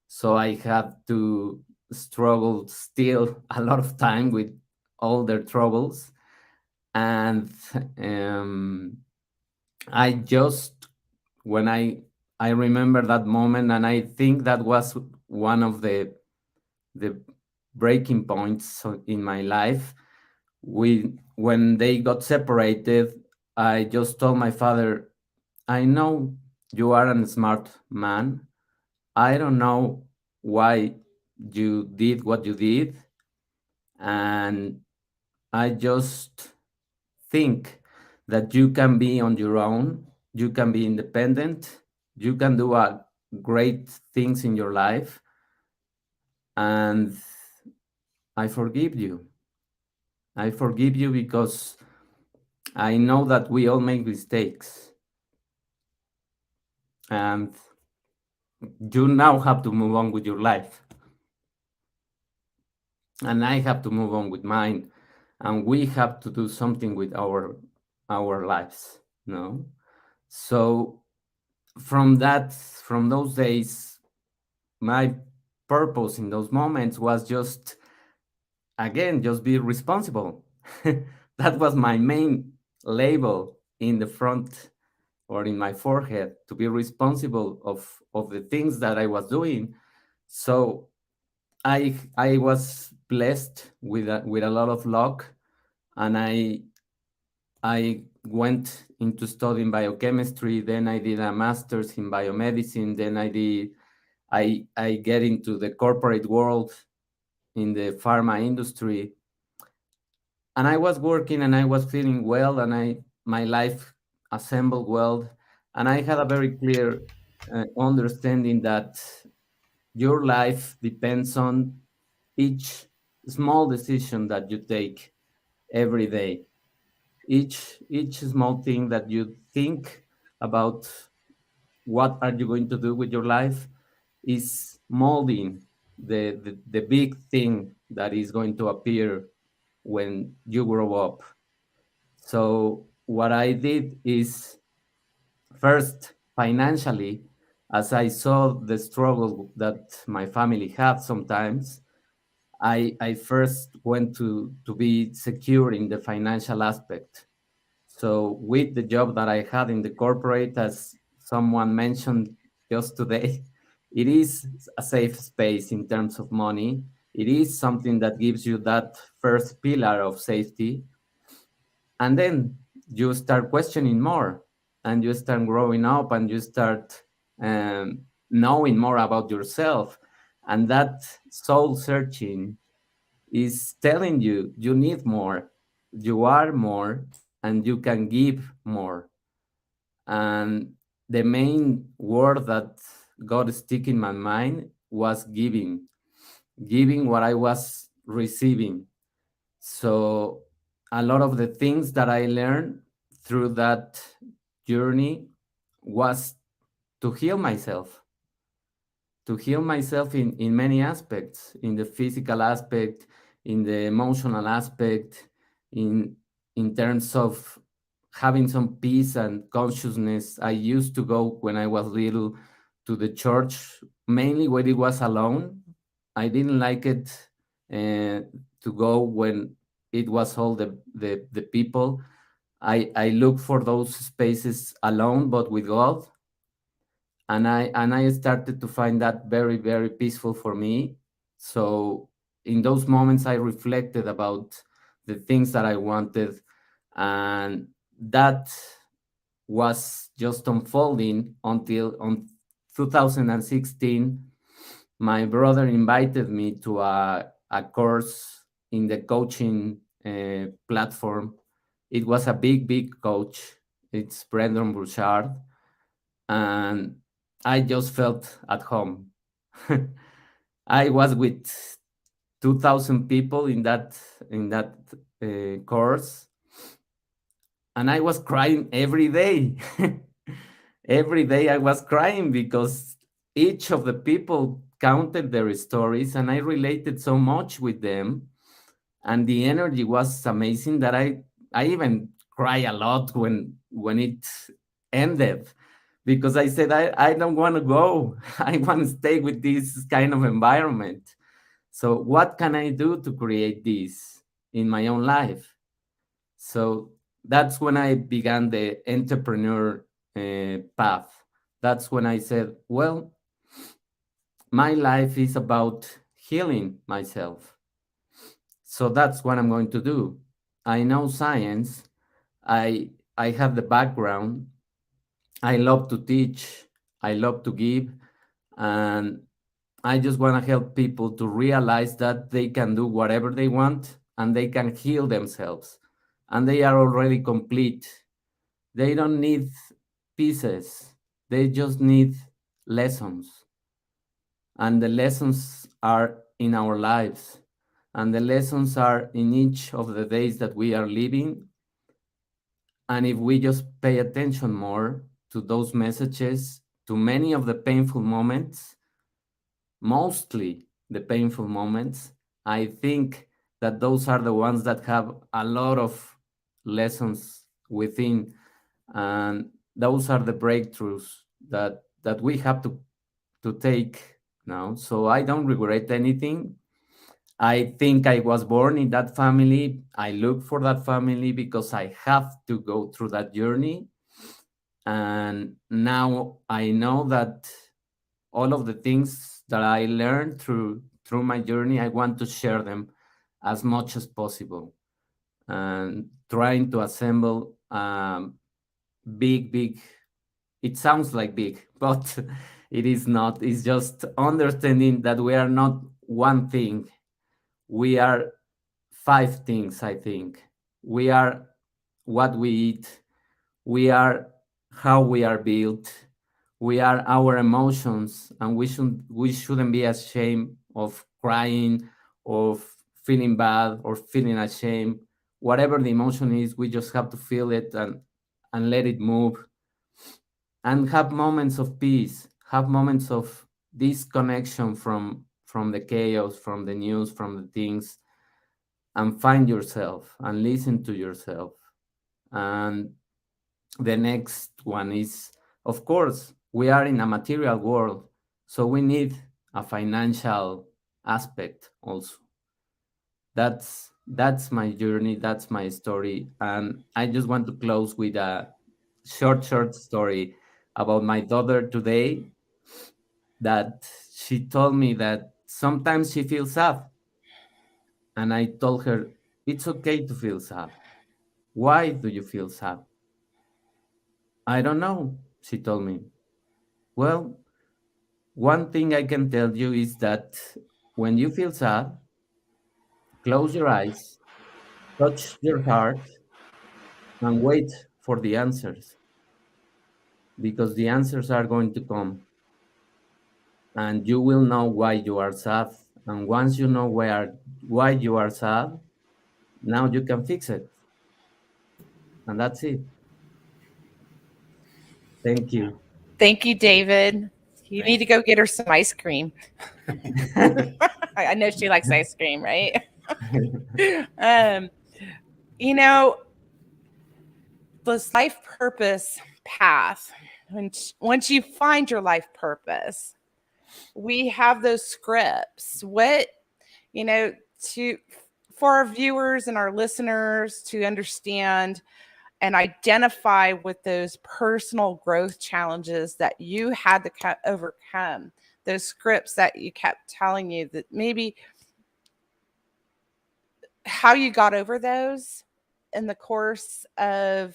so I had to struggle still a lot of time with all their troubles. And um, I just, when I remember that moment, and I think that was one of the breaking points in my life. When they got separated, I just told my father, I know you are a smart man. I don't know why you did what you did. And I just think that you can be on your own, you can be independent, you can do great things in your life, and I forgive you. I forgive you because I know that we all make mistakes, and you now have to move on with your life, and I have to move on with mine, and we have to do something with our lives. No, so from those days, my purpose in those moments was just, again, just be responsible. That was my main label in the front or in my forehead, to be responsible of the things that I was doing. So I was blessed with a lot of luck, and I went into studying biochemistry. Then I did a master's in biomedicine. Then I get into the corporate world in the pharma industry, and I was working and I was feeling well, and my life assembled well, and I had a very clear understanding that your life depends on each small decision that you take every day, each small thing that you think about what are you going to do with your life is molding the big thing that is going to appear when you grow up. So what I did is, first, financially, as I saw the struggle that my family had sometimes, I first went to be secure in the financial aspect. So with the job that I had in the corporate, as someone mentioned just today, it is a safe space in terms of money. It is something that gives you that first pillar of safety. And then you start questioning more, and you start growing up, and you start knowing more about yourself. And that soul searching is telling you you need more, you are more, and you can give more. And the main word that got stick in my mind was giving, giving what I was receiving. So a lot of the things that I learned through that journey was to heal myself, to heal myself in many aspects, in the physical aspect, in the emotional aspect, in in terms of having some peace and consciousness. I used to go when I was little to the church, mainly when it was alone. I didn't like it to go when it was all the people. I look for those spaces alone, but with God, and I started to find that very very peaceful for me. So in those moments I reflected about the things that I wanted, and that was just unfolding until on 2016 my brother invited me to a course in the coaching platform. It was a big coach. It's Brendan Burchard, and I just felt at home. I was with 2,000 people in that course, and I was crying every day. Every day I was crying because each of the people counted their stories, and I related so much with them, and the energy was amazing that I even cry a lot when it ended, because I said I don't want to go. I want to stay with this kind of environment. So what can I do to create this in my own life? So that's when I began the entrepreneur path. That's when I said, well, my life is about healing myself. So that's what I'm going to do. I know science. I have the background. I love to teach. I love to give, and I just want to help people to realize that they can do whatever they want and they can heal themselves, and they are already complete. They don't need pieces. They just need lessons, and the lessons are in our lives, and the lessons are in each of the days that we are living. And if we just pay attention more to those messages, to many of the painful moments, mostly the painful moments, I think that those are the ones that have a lot of lessons within, and those are the breakthroughs that we have to take now. So I don't regret anything. I think I was born in that family. I look for that family because I have to go through that journey. And now I know that all of the things that I learned through my journey, I want to share them as much as possible, and trying to assemble big. It sounds like big, but it is not. It's just understanding that we are not one thing. We are five things, I think. We are what we eat, we are how we are built, we are our emotions, and we shouldn't be ashamed of crying, of feeling bad or feeling ashamed. Whatever the emotion is, we just have to feel it and let it move, and have moments of peace, have moments of disconnection from the chaos, from the news, from the things, and find yourself and listen to yourself. And the next one is, of course, we are in a material world, so we need a financial aspect also. That's my journey, that's my story, and I just want to close with a short story about my daughter today, that she told me that sometimes she feels sad, and I told her it's okay to feel sad. Why do you feel sad? I don't know, she told me. Well, one thing I can tell you is that when you feel sad, close your eyes, touch your heart, and wait for the answers, because the answers are going to come, and you will know why you are sad. And once you know why you are sad, now you can fix it. And that's it. Thank you. Thank you, David. You need to go get her some ice cream. I know she likes ice cream, right? You know, this life purpose path, once you find your life purpose, we have those scripts. What, you know, for our viewers and our listeners to understand and identify with those personal growth challenges that you had to overcome, those scripts that you kept telling you, that maybe how you got over those in the course of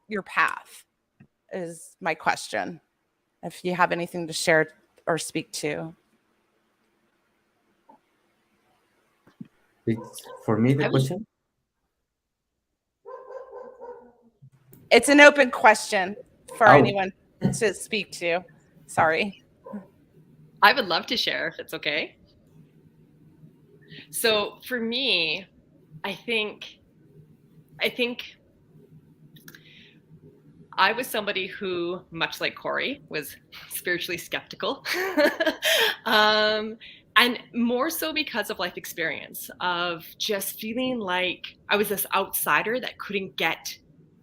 your path is my question. If you have anything to share or speak to. It's for me the question. It's an open question for anyone to speak to. Sorry. I would love to share if it's okay. So for me, I think I was somebody who, much like Corey, was spiritually skeptical. And more so because of life experience, of just feeling like I was this outsider that couldn't get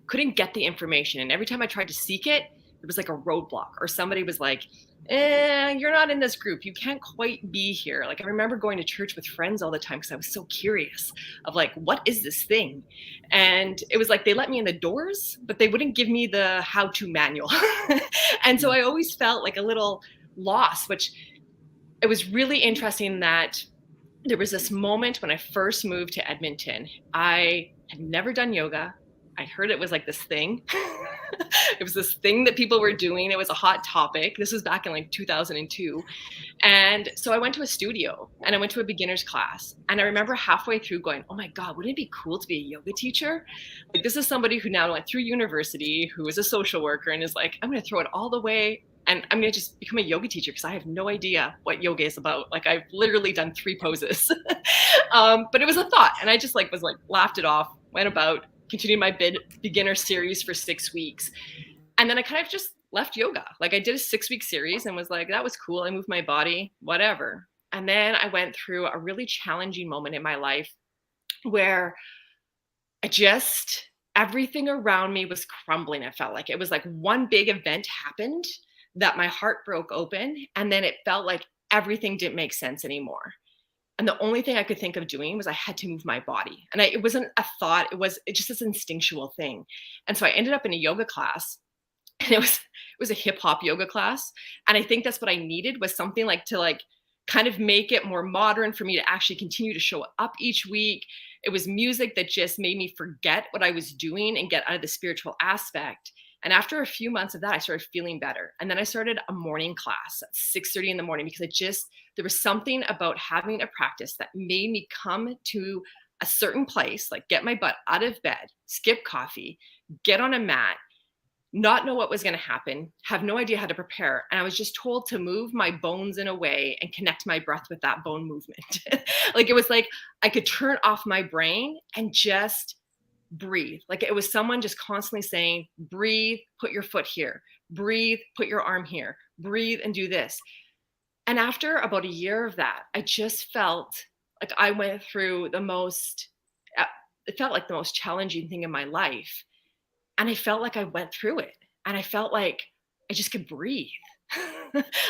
the information. And every time I tried to seek it, it was like a roadblock, or somebody was like, you're not in this group. You can't quite be here. Like, I remember going to church with friends all the time because I was so curious of like, what is this thing? And it was like, they let me in the doors, but they wouldn't give me the how-to manual. And so I always felt like a little lost, which it was really interesting that there was this moment when I first moved to Edmonton. I had never done yoga. I heard it was like this thing. It was this thing that people were doing. It was a hot topic. This was back in like 2002. And so I went to a studio and I went to a beginner's class. And I remember halfway through going, oh my God, wouldn't it be cool to be a yoga teacher? Like, this is somebody who now went through university, who is a social worker, and is like, I'm going to throw it all the way and I'm going to just become a yoga teacher because I have no idea what yoga is about. Like, I've literally done 3 poses. But it was a thought. And I just was laughed it off, went about, continued my beginner series for 6 weeks. And then I kind of just left yoga. Like, I did a 6-week series and was like, that was cool. I moved my body, whatever. And then I went through a really challenging moment in my life where everything around me was crumbling. It felt like it was like one big event happened that my heart broke open. And then it felt like everything didn't make sense anymore. And the only thing I could think of doing was I had to move my body. And it wasn't a thought. It was just this instinctual thing. And so I ended up in a yoga class, and it was a hip hop yoga class. And I think that's what I needed, was something to kind of make it more modern for me to actually continue to show up each week. It was music that just made me forget what I was doing and get out of the spiritual aspect. And after a few months of that, I started feeling better. And then I started a morning class at 6:30 in the morning, because there was something about having a practice that made me come to a certain place, like get my butt out of bed, skip coffee, get on a mat, not know what was going to happen, have no idea how to prepare. And I was just told to move my bones in a way and connect my breath with that bone movement. Like, it was like I could turn off my brain and just breathe. Like, it was someone just constantly saying, breathe, put your foot here, breathe, put your arm here, breathe and do this. And after about a year of that, I just felt like I went through it felt like the most challenging thing in my life. And I felt like I went through it, and I felt like I just could breathe.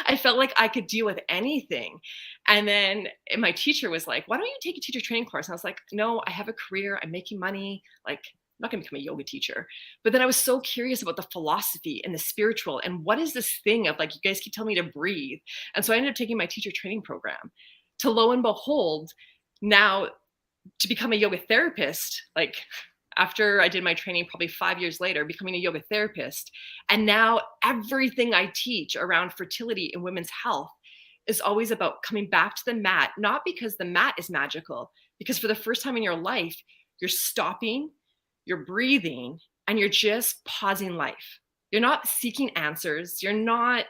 I felt like I could deal with anything. And then my teacher was like, why don't you take a teacher training course? And I was like, no, I have a career. I'm making money. Like, I'm not going to become a yoga teacher. But then I was so curious about the philosophy and the spiritual, and what is this thing of like, you guys keep telling me to breathe. And so I ended up taking my teacher training program. To lo and behold, now to become a yoga therapist, like, after I did my training, probably 5 years later, becoming a yoga therapist. And now everything I teach around fertility and women's health is always about coming back to the mat, not because the mat is magical, because for the first time in your life, you're stopping, you're breathing, and you're just pausing life. You're not seeking answers. You're not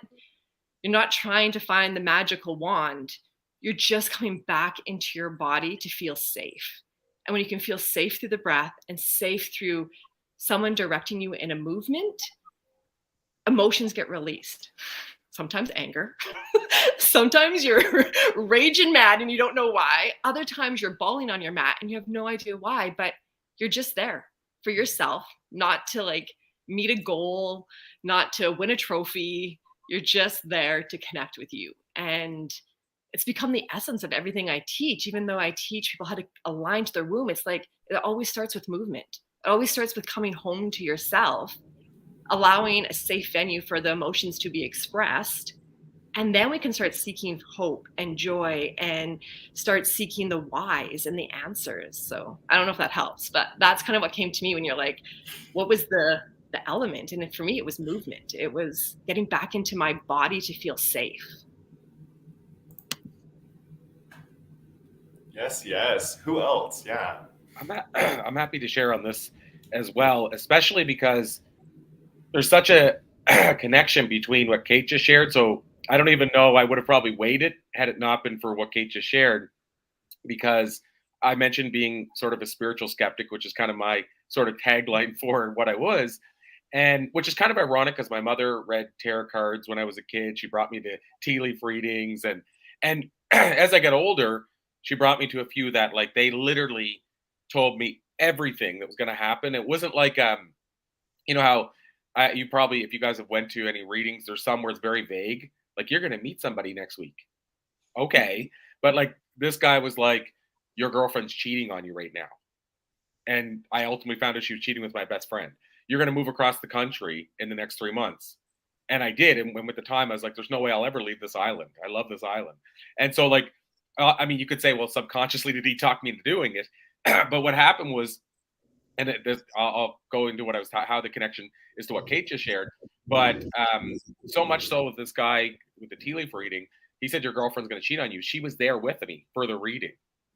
trying to find the magical wand. You're just coming back into your body to feel safe. And when you can feel safe through the breath and safe through someone directing you in a movement, emotions get released. Sometimes anger. Sometimes you're raging mad and you don't know why. Other times you're bawling on your mat and you have no idea why, but you're just there for yourself, not to like meet a goal, not to win a trophy. You're just there to connect with you. And it's become the essence of everything I teach. Even though I teach people how to align to their womb, it's like it always starts with movement. It always starts with coming home to yourself, allowing a safe venue for the emotions to be expressed. And then we can start seeking hope and joy and start seeking the whys and the answers. So I don't know if that helps, but that's kind of what came to me when you're like, what was the element? And for me, it was movement. It was getting back into my body to feel safe. Yes. Who else? Yeah. I'm happy to share on this as well, especially because there's such a connection between what Kate just shared. So I don't even know, I would have probably waited had it not been for what Kate just shared, because I mentioned being sort of a spiritual skeptic, which is kind of my sort of tagline for what I was. And which is kind of ironic because my mother read tarot cards when I was a kid. She brought me the tea leaf readings, and as I got older, she brought me to a few that like they literally told me everything that was going to happen. It wasn't like you know how you probably, if you guys have went to any readings, there's some where it's very vague, like you're going to meet somebody next week. Okay, but like this guy was like, your girlfriend's cheating on you right now, and I ultimately found out she was cheating with my best friend. You're going to move across the country in the next 3 months. And I did. And when with the time, I was like, there's no way I'll ever leave this island. I love this island. And so like, I mean, you could say, well, subconsciously did he talk me into doing it? But what happened was, and I'll go into what I was how the connection is to what Kate just shared. But so much so with this guy with the tea leaf reading, he said, your girlfriend's going to cheat on you. She was there with me for the reading.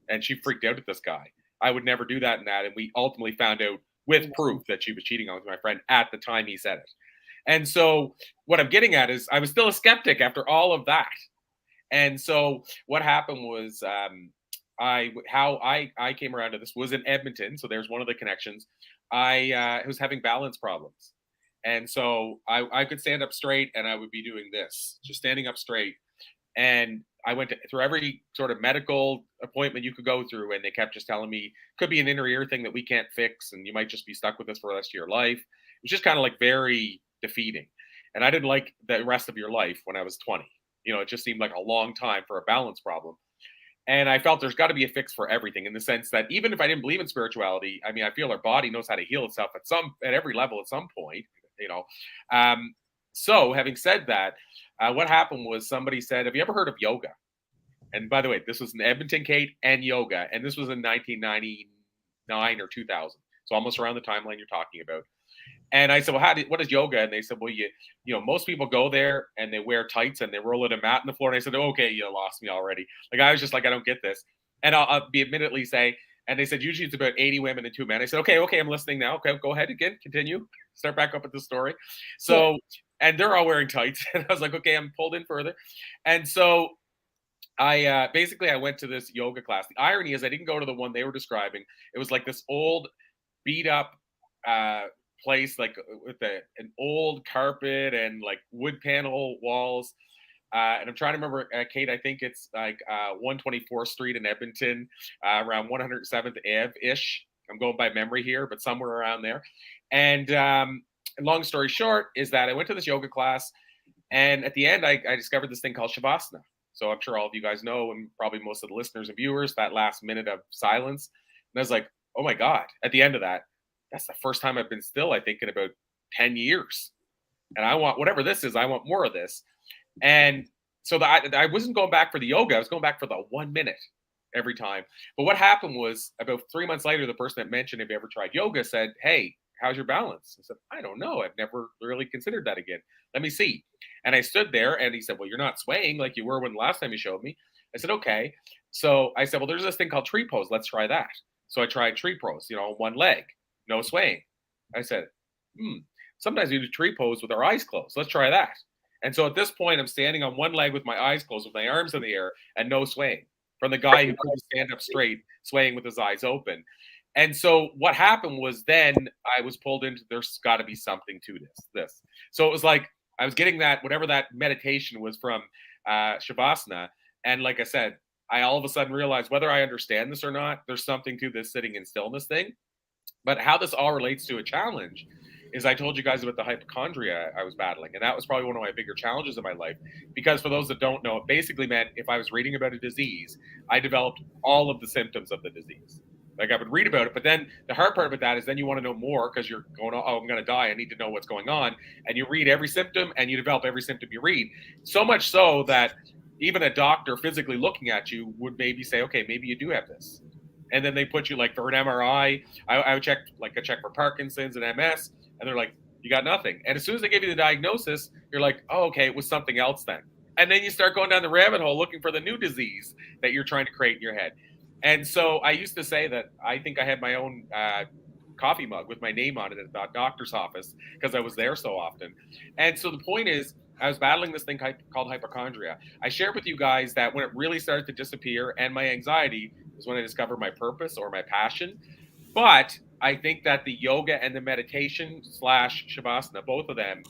And she freaked out at this guy. I would never do that and that. And we ultimately found out with proof that she was cheating on with my friend at the time he said it. And so what I'm getting at is I was still a skeptic after all of that. And so what happened was how I came around to this was in Edmonton. So there's one of the connections. I was having balance problems. And so I could stand up straight and I would be doing this, just standing up straight. And I went through every sort of medical appointment you could go through, and they kept just telling me, could be an inner ear thing that we can't fix, and you might just be stuck with this for the rest of your life. It was just kind of like very defeating. And I didn't like the rest of your life when I was 20. You know, it just seemed like a long time for a balance problem. And I felt there's got to be a fix for everything, in the sense that even if I didn't believe in spirituality, I mean, I feel our body knows how to heal itself at every level at some point, you know. So having said that, what happened was somebody said, have you ever heard of yoga? And by the way, this was in Edmonton, Kate, and yoga. And this was in 1999 or 2000. So almost around the timeline you're talking about. And I said, well, what is yoga? And they said, well, you know, most people go there and they wear tights and they roll in a mat on the floor. And I said, okay, you lost me already. Like, I was just like, I don't get this. And I'll be admittedly say, and they said, usually it's about 80 women and 2 men. I said, okay, I'm listening now. Okay, go ahead again, continue. Start back up with the story. So, and they're all wearing tights. And I was like, okay, I'm pulled in further. And so I went to this yoga class. The irony is I didn't go to the one they were describing. It was like this old beat up place, like with an old carpet and like wood panel walls. And I'm trying to remember, Kate, I think it's like 124th Street in Edmonton, around 107th Ave-ish. I'm going by memory here, but somewhere around there. And long story short is that I went to this yoga class, and at the end, I discovered this thing called Shavasana. So I'm sure all of you guys know, and probably most of the listeners and viewers, that last minute of silence. And I was like, oh my God, at the end of that, that's the first time I've been still, I think, in about 10 years. And I want, whatever this is, I want more of this. And so I wasn't going back for the yoga. I was going back for the 1 minute every time. But what happened was about 3 months later, the person that mentioned, have you ever tried yoga, said, hey, how's your balance? I said, I don't know. I've never really considered that again. Let me see. And I stood there and he said, well, you're not swaying like you were when the last time you showed me. I said, okay. So I said, well, there's this thing called tree pose. Let's try that. So I tried tree pose, you know, one leg. no swaying. I said, sometimes we do tree pose with our eyes closed. Let's try that. And so at this point, I'm standing on one leg with my eyes closed, with my arms in the air, and no swaying, from the guy who couldn't stand up straight, swaying with his eyes open. And so what happened was then I was pulled into, there's got to be something to this. So it was like I was getting that, whatever that meditation was from Shavasana. And like I said, I all of a sudden realized, whether I understand this or not, there's something to this sitting in stillness thing. But how this all relates to a challenge is, I told you guys about the hypochondria I was battling. And that was probably one of my bigger challenges in my life. Because for those that don't know, it basically meant if I was reading about a disease, I developed all of the symptoms of the disease. Like, I would read about it, but then the hard part about that is then you want to know more, because you're going, oh, I'm going to die, I need to know what's going on. And you read every symptom and you develop every symptom you read. So much so that even a doctor physically looking at you would maybe say, okay, maybe you do have this. And then they put you, like, for an MRI, I would check, like, a check for Parkinson's and MS, and they're like, you got nothing. And as soon as they give you the diagnosis, you're like, oh, okay, it was something else then. And then you start going down the rabbit hole looking for the new disease that you're trying to create in your head. And so I used to say that I think I had my own coffee mug with my name on it at the doctor's office, because I was there so often. And so the point is, I was battling this thing called hypochondria. I shared with you guys that when it really started to disappear and my anxiety was when I discovered my purpose or my passion. But I think that the yoga and the meditation / Shavasana, both of them,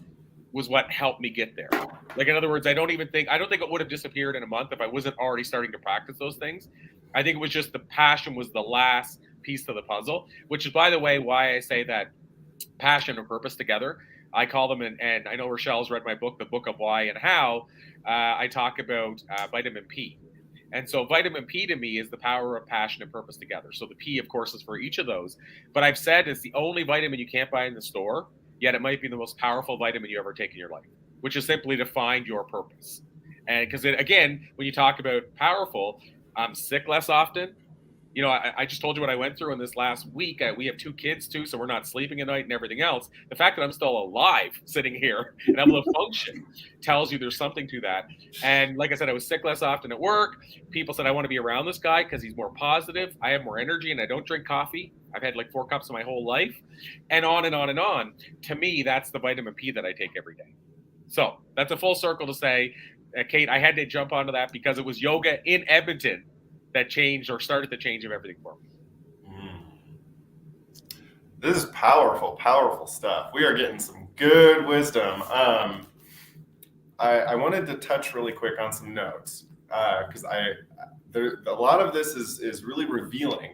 was what helped me get there. Like, in other words, I don't think it would have disappeared in a month if I wasn't already starting to practice those things. I think it was just the passion was the last piece to the puzzle, which is, by the way, why I say that passion and purpose together. I call them, and I know Rachelle's read my book, The Book of Why and How. I talk about vitamin P. And so vitamin P to me is the power of passion and purpose together. So the P, of course, is for each of those. But I've said it's the only vitamin you can't buy in the store, yet it might be the most powerful vitamin you ever take in your life, which is simply to find your purpose. And because, again, when you talk about powerful, I'm sick less often. You know, I just told you what I went through in this last week. We have 2 kids too, so we're not sleeping at night and everything else. The fact that I'm still alive sitting here and able to function tells you there's something to that. And like I said, I was sick less often at work. People said I want to be around this guy because he's more positive. I have more energy and I don't drink coffee. I've had like 4 cups in my whole life, and on and on and on. To me, that's the vitamin P that I take every day. So that's a full circle to say, Kate, I had to jump onto that because it was yoga in Edmonton that changed or started the change of everything for me. This is powerful, powerful stuff. We are getting some good wisdom. I wanted to touch really quick on some notes because a lot of this is really revealing.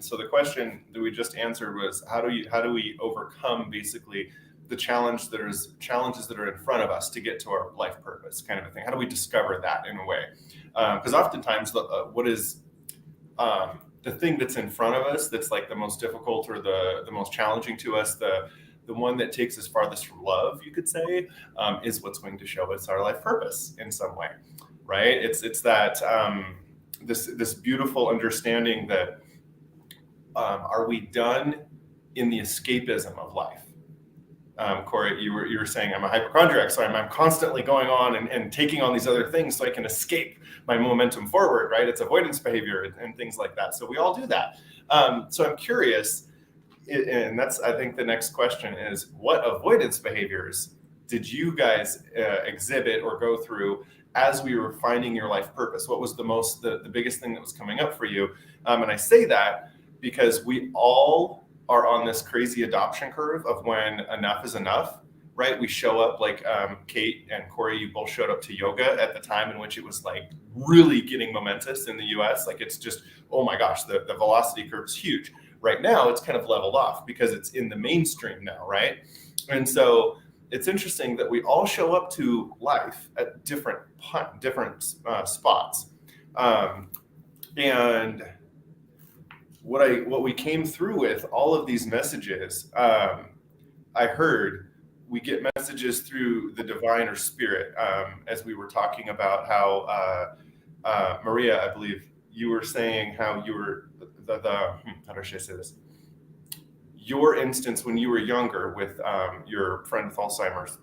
So the question that we just answered was, how do we overcome basically the challenges that are in front of us to get to our life purpose, kind of a thing? How do we discover that in a way? Because oftentimes, what is the thing that's in front of us that's like the most difficult or the most challenging to us, the one that takes us farthest from love, you could say, is what's going to show us our life purpose in some way, right? It's that this beautiful understanding that are we done in the escapism of life? Corey, you were saying I'm a hypochondriac, so I'm constantly going on and taking on these other things so I can escape my momentum forward, right? It's avoidance behavior and things like that. So we all do that. So I'm curious, and that's, I think the next question is, what avoidance behaviors did you guys exhibit or go through as we were finding your life purpose? What was the biggest thing that was coming up for you? And I say that because we all are on this crazy adoption curve of when enough is enough, right? We show up like Kate and Corey, you both showed up to yoga at the time in which it was like really getting momentous in the US. Like it's just, oh my gosh, the velocity curve is huge. Right now, it's kind of leveled off because it's in the mainstream now, right? And so it's interesting that we all show up to life at different spots. And what we came through with all of these messages, I heard we get messages through the divine or spirit, as we were talking about how Maria, I believe you were saying how you were how should I say this? Your instance when you were younger with your friend with Alzheimer's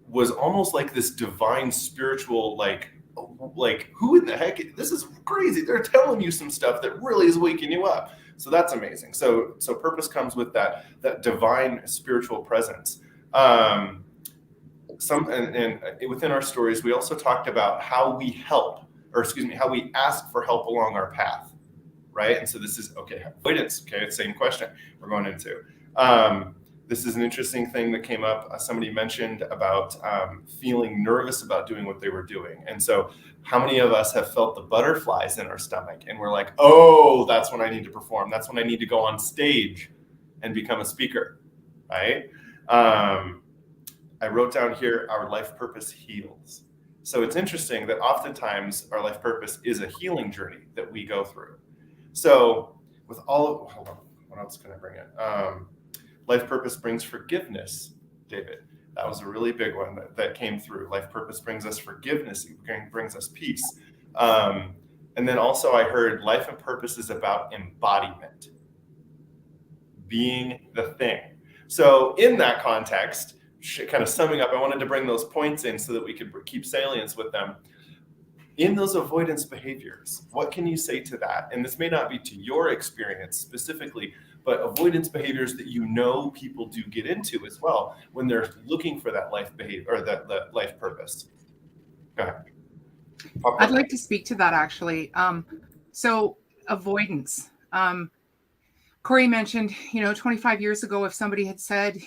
was almost like this divine spiritual, like who in the heck? This is crazy. They're telling you some stuff that really is waking you up. So that's amazing. So purpose comes with that divine spiritual presence. And within our stories, we also talked about how we help, or excuse me, how we ask for help along our path, right? And so this is, okay, avoidance, okay, same question we're going into. This is an interesting thing that came up. Somebody mentioned about feeling nervous about doing what they were doing. And so how many of us have felt the butterflies in our stomach and we're like, oh, that's when I need to perform. That's when I need to go on stage and become a speaker, right? I wrote down here, our life purpose heals. So it's interesting that oftentimes our life purpose is a healing journey that we go through. So with all of, hold on, what else can I bring in? Life purpose brings forgiveness, David. That was a really big one that came through. Life purpose brings us forgiveness, it brings us peace. And then also I heard life and purpose is about embodiment, being the thing. So in that context, kind of summing up, I wanted to bring those points in so that we could keep salience with them. In those avoidance behaviors, what can you say to that? And this may not be to your experience specifically, but avoidance behaviors that you know people do get into as well when they're looking for that life behavior or that life purpose. Go ahead. I'd like to speak to that actually. So avoidance. Corey mentioned, 25 years ago, if somebody had said,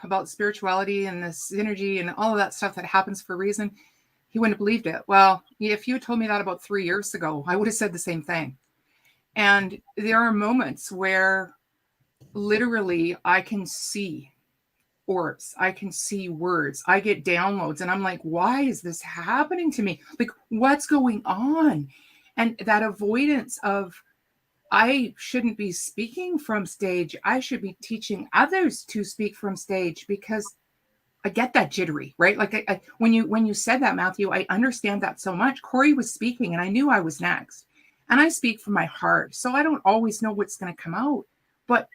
about spirituality and this energy and all of that stuff that happens for a reason, he wouldn't have believed it. Well, if you had told me that about 3 years ago, I would have said the same thing. And there are moments where literally I can see orbs, I can see words, I get downloads, and I'm like, why is this happening to me? Like, what's going on? And that avoidance of, I shouldn't be speaking from stage. I should be teaching others to speak from stage, because I get that jittery, right? Like when you said that, Matthew, I understand that so much. Corey was speaking and I knew I was next, and I speak from my heart. So I don't always know what's going to come out, but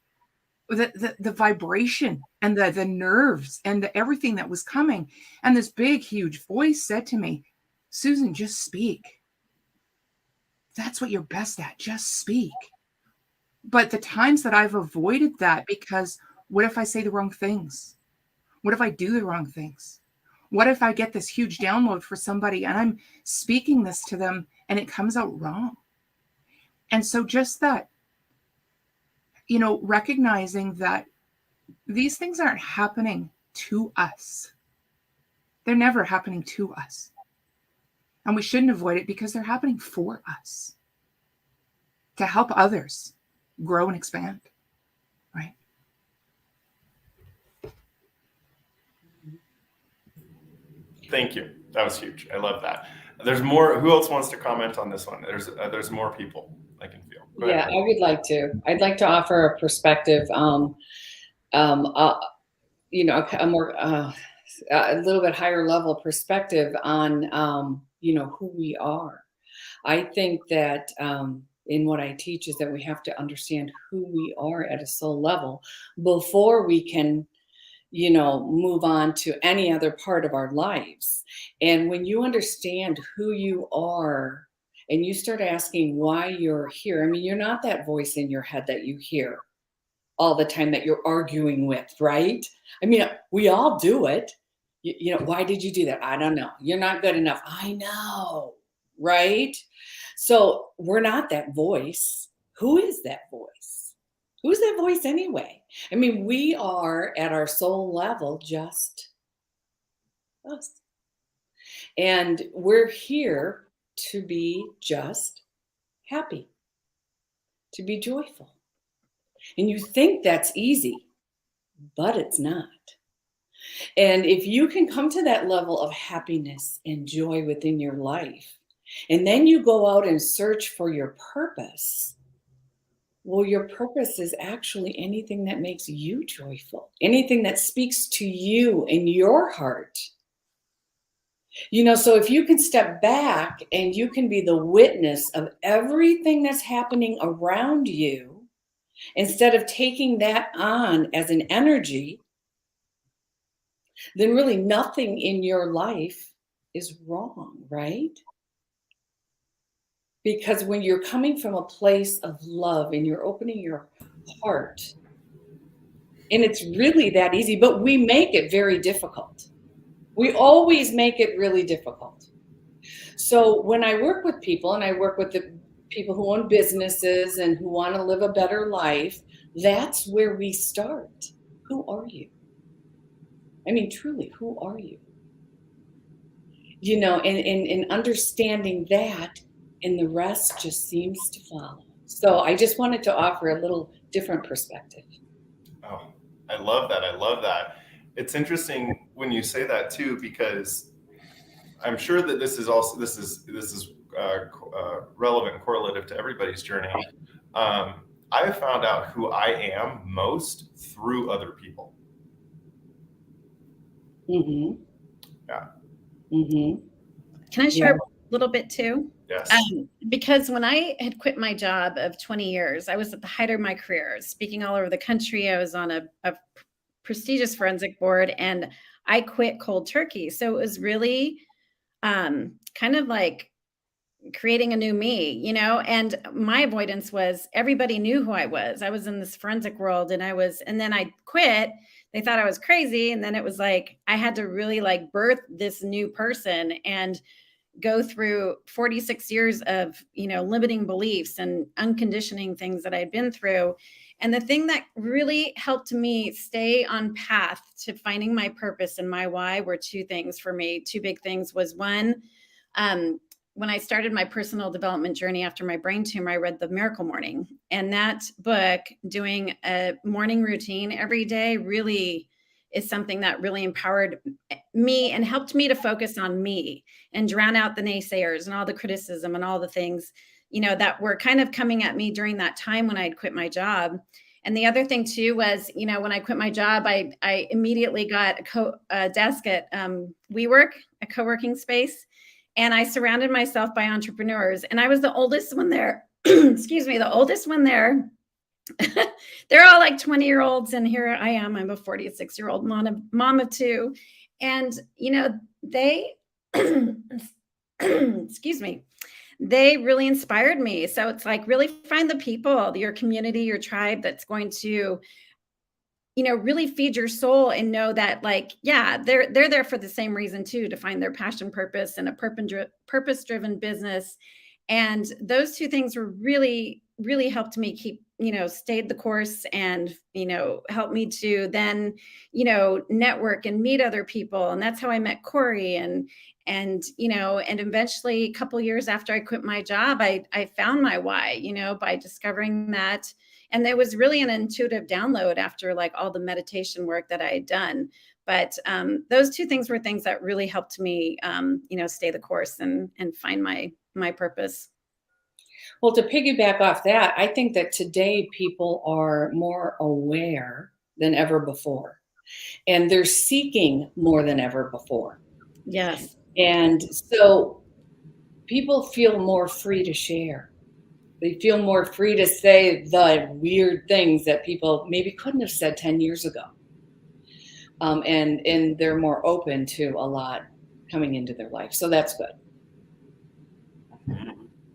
the vibration and the nerves and everything that was coming, and this big, huge voice said to me, Susan, just speak. That's what you're best at. Just speak. But the times that I've avoided that, because what if I say the wrong things? What if I do the wrong things? What if I get this huge download for somebody and I'm speaking this to them and it comes out wrong? And so just that, recognizing that these things aren't happening to us. They're never happening to us. And we shouldn't avoid it, because they're happening for us to help others grow and expand, right? Thank you. That was huge. I love that. There's more. Who else wants to comment on this one? There's more people I can feel. Go ahead. I would like to. I'd like to offer a perspective, a little bit higher level perspective on, who we are. I think that in what I teach is that we have to understand who we are at a soul level before we can, move on to any other part of our lives. And when you understand who you are and you start asking why you're here, I mean, you're not that voice in your head that you hear all the time that you're arguing with, right? I mean, we all do it. Why did you do that? I don't know. You're not good enough. I know, right? So we're not that voice. Who is that voice? Who's that voice anyway? I mean, we are at our soul level just us. And we're here to be just happy, to be joyful. And you think that's easy, but it's not. And if you can come to that level of happiness and joy within your life, and then you go out and search for your purpose, well, your purpose is actually anything that makes you joyful, anything that speaks to you in your heart. So if you can step back and you can be the witness of everything that's happening around you, instead of taking that on as an energy, then really nothing in your life is wrong, right? Because when you're coming from a place of love and you're opening your heart, and it's really that easy, but we make it very difficult. We always make it really difficult. So when I work with people, and I work with the people who own businesses and who want to live a better life, that's where we start. Who are you? I mean, truly, who are you? You know, and understanding that, and the rest just seems to follow. So I just wanted to offer a little different perspective. Oh, I love that. I love that. It's interesting when you say that too, because I'm sure that this is relevant and correlative to everybody's journey. I have found out who I am most through other people. Mm-hmm. Yeah. Mm-hmm. Can I share a little bit too? Yes. Because when I had quit my job of 20 years, I was at the height of my career, speaking all over the country. I was on a prestigious forensic board, and I quit cold turkey. So it was really kind of like creating a new me, you know, and my avoidance was everybody knew who I was. I was in this forensic world, and then I quit. They thought I was crazy. And then it was like, I had to really like birth this new person and go through 46 years of, you know, limiting beliefs and unconditioning things that I'd been through. And the thing that really helped me stay on path to finding my purpose and my why were two things for me. Two big things was one, when I started my personal development journey after my brain tumor, I read The Miracle Morning. And that book, doing a morning routine every day, really is something that really empowered me and helped me to focus on me and drown out the naysayers and all the criticism and all the things, you know, that were kind of coming at me during that time when I'd quit my job. And the other thing too was, you know, when I quit my job, I immediately got a desk at WeWork, a co-working space. And I surrounded myself by entrepreneurs, and I was the oldest one there. Excuse me, the oldest one there. They're all like 20-year-olds. And here I am. I'm a 46-year-old mom of two. And, you know, they, excuse me, they really inspired me. So it's like, really find the people, your community, your tribe that's going to, you know, really feed your soul and know that, like, yeah, they're there for the same reason too, to find their passion, purpose, and a purpose-driven business. And those two things were really, really helped me keep, you know, stayed the course, and, you know, helped me to then, you know, network and meet other people. And that's how I met Corey. And, you know, and eventually a couple years after I quit my job, I found my why, you know, by discovering that. And there was really an intuitive download after like all the meditation work that I had done. But those two things were things that really helped me, you know, stay the course and find my purpose. Well, to piggyback off that, I think that today people are more aware than ever before, and they're seeking more than ever before. Yes. And so people feel more free to share. They feel more free to say the weird things that people maybe couldn't have said 10 years ago. And they're more open to a lot coming into their life. So that's good.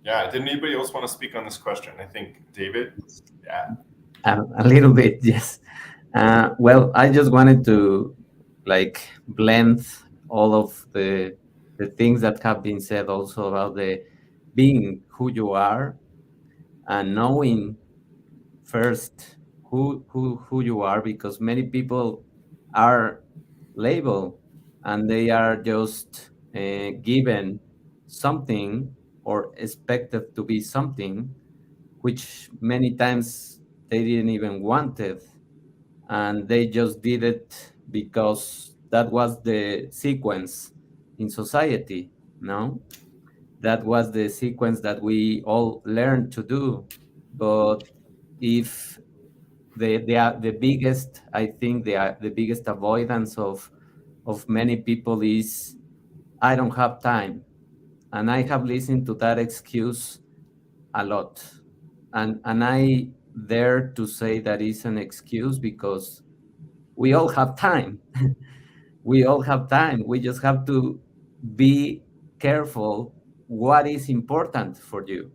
Yeah. Did anybody else want to speak on this question? I think David. Yeah. A little bit, yes. Well, I just wanted to like blend all of the things that have been said also about the being who you are and knowing first who you are, because many people are labeled and they are just given something or expected to be something which many times they didn't even want it, and they just did it because that was the sequence in society. No, that was the sequence that we all learned to do. But if the biggest, I think the biggest avoidance of many people is, I don't have time. And I have listened to that excuse a lot, and I dare to say that is an excuse, because we all have time. We all have time. We just have to be careful what is important for you.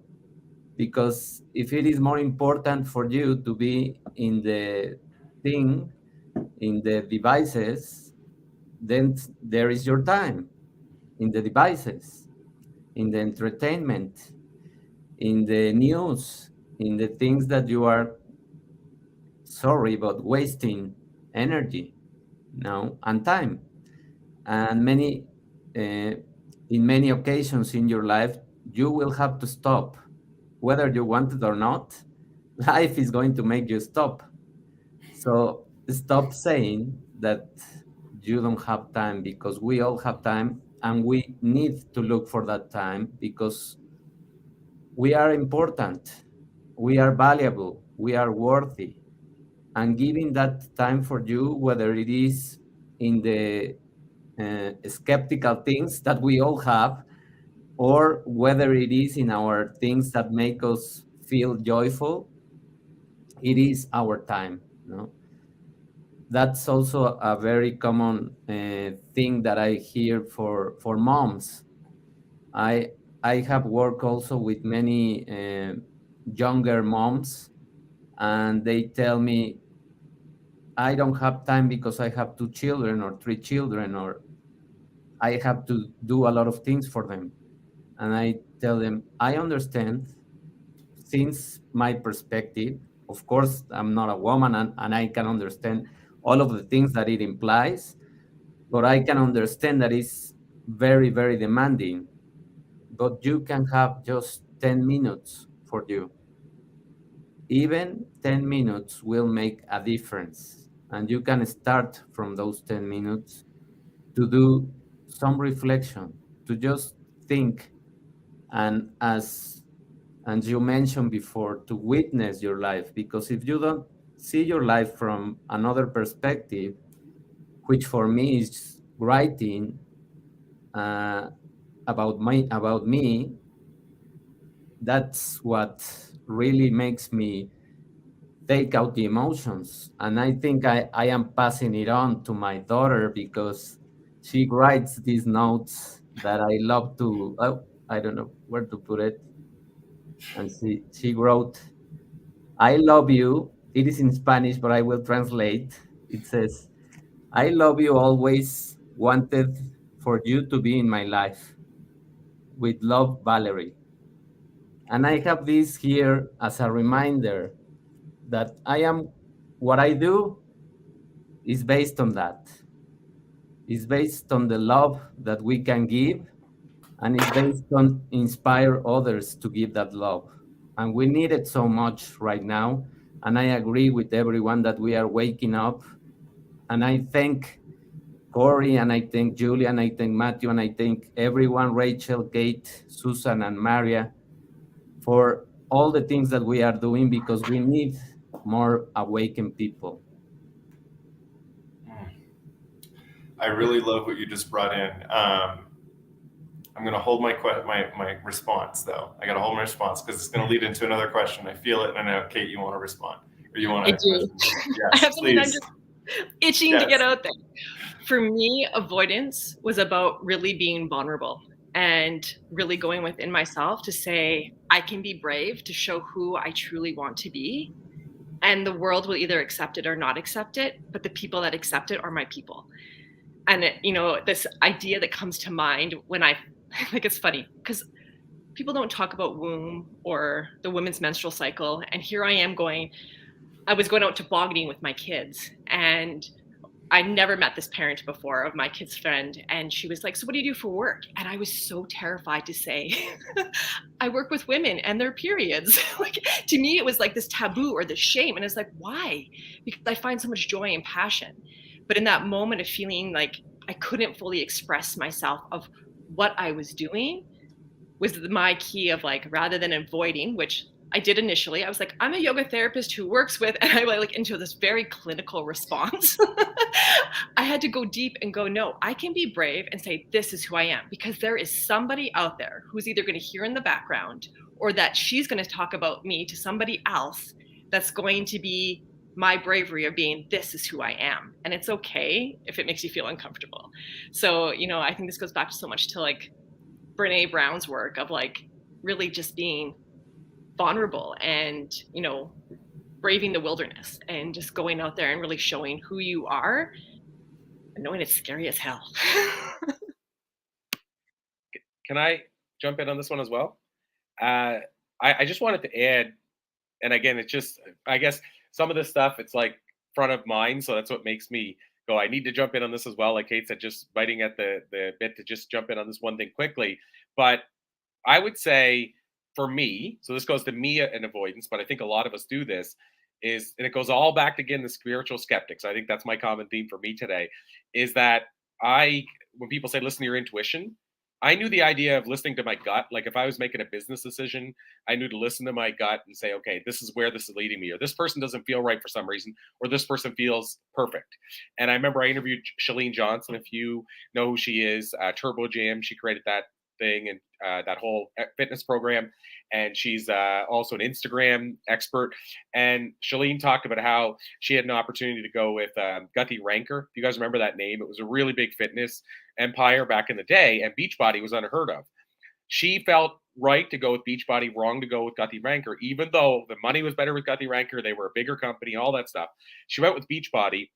because if it is more important for you to be in the thing, in the devices, then there is your time in the devices, in the entertainment, in the news, in the things that you are sorry about wasting energy now and time. And in many occasions in your life, you will have to stop, whether you want it or not. Life is going to make you stop. So stop saying that you don't have time, because we all have time and we need to look for that time, because we are important, we are valuable, we are worthy. And giving that time for you, whether it is in the skeptical things that we all have, or whether it is in our things that make us feel joyful, it is our time. No? That's also a very common thing that I hear for moms. I I have worked also with many younger moms, and they tell me, I don't have time because I have 2 children or 3 children, or I have to do a lot of things for them. And I tell them, I understand, since my perspective. Of course, I'm not a woman, and I can understand all of the things that it implies, but I can understand that it's very, very demanding. But you can have just 10 minutes for you. Even 10 minutes will make a difference. And you can start from those 10 minutes to do some reflection, to just think, and as you mentioned before, to witness your life. Because if you don't see your life from another perspective, which for me is writing about me, that's what really makes me take out the emotions. And I think I am passing it on to my daughter, because she writes these notes that I love to, oh, I don't know where to put it. And she wrote, I love you. It is in Spanish, but I will translate. It says, I love you, always wanted for you to be in my life. With love, Valerie. And I have this here as a reminder that what I do is based on that. It's based on the love that we can give, and it's based on inspire others to give that love. And we need it so much right now. And I agree with everyone that we are waking up. And I thank Corey, and I thank Julia, and I thank Matthew, and I thank everyone, Rachel, Kate, Susan, and Maria, for all the things that we are doing, because we need more awakened people. I really love what you just brought in. I'm going to hold my response, though. I got to hold my response because it's going to lead into another question. I feel it, and I know, Kate, you want to respond, or you want to? I do. Yes, I have something I'm please. just itching to get out there. For me, avoidance was about really being vulnerable and really going within myself to say, I can be brave to show who I truly want to be. And the world will either accept it or not accept it, but the people that accept it are my people. And this idea that comes to mind when I like, it's funny because people don't talk about womb or the women's menstrual cycle. And here I am I was going out tobogganing with my kids, and I never met this parent before of my kid's friend. And she was like, so what do you do for work? And I was so terrified to say, I work with women and their periods. Like, to me, it was like this taboo or this shame. And it's like, why? Because I find so much joy and passion. But in that moment of feeling like I couldn't fully express myself of what I was doing was my key of like, rather than avoiding, which I did initially, I was like, I'm a yoga therapist who works with, and I went like into this very clinical response. I had to go deep and go, no, I can be brave and say, this is who I am, because there is somebody out there who's either going to hear in the background or that she's going to talk about me to somebody else that's going to be my bravery of being, this is who I am. And it's okay if it makes you feel uncomfortable. So, I think this goes back to so much to like Brene Brown's work of like really just being vulnerable and, braving the wilderness and just going out there and really showing who you are, and knowing it's scary as hell. Can I jump in on this one as well? I just wanted to add, and again, it's just, I guess some of this stuff, it's like front of mind. So that's what makes me go, I need to jump in on this as well. Like Kate said, just biting at the bit to just jump in on this one thing quickly. But I would say for me, so this goes to me and avoidance, but I think a lot of us do this, and it goes all back to, again, the spiritual skeptics. I think that's my common theme for me today, is that when people say, listen to your intuition, I knew the idea of listening to my gut. Like if I was making a business decision, I knew to listen to my gut and say, okay, this is where this is leading me, or this person doesn't feel right for some reason, or this person feels perfect. And I remember I interviewed Chalene Johnson, if you know who she is, Turbo Jam. She created that thing and that whole fitness program. And she's also an Instagram expert. And Chalene talked about how she had an opportunity to go with Guthy Ranker. If you guys remember that name, it was a really big fitness empire back in the day, and Beachbody was unheard of. She felt right to go with Beachbody, wrong to go with Guthy Ranker, even though the money was better with Guthy Ranker. They were a bigger company, all that stuff. She went with Beachbody,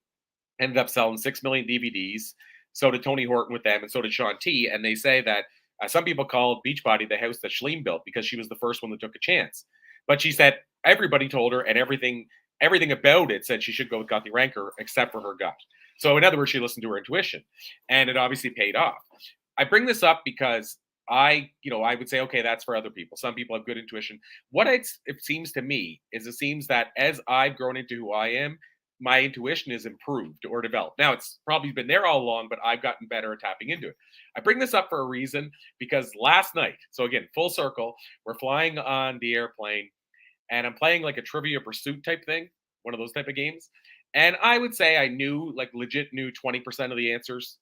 ended up selling 6 million DVDs. So did Tony Horton with them, and so did Shaun T. And they say that some people called Beachbody the house that Chalene built because she was the first one that took a chance. But she said everybody told her, and everything about it said she should go with Guthy Ranker except for her gut. So in other words, she listened to her intuition, and it obviously paid off. I bring this up because I would say, okay, that's for other people. Some people have good intuition. What it seems to me is, it seems that as I've grown into who I am, my intuition is improved or developed. Now, it's probably been there all along, but I've gotten better at tapping into it. I bring this up for a reason, because last night, so again, full circle, we're flying on the airplane, and I'm playing like a Trivia Pursuit type thing, one of those type of games. And I would say I legit knew 20% of the answers.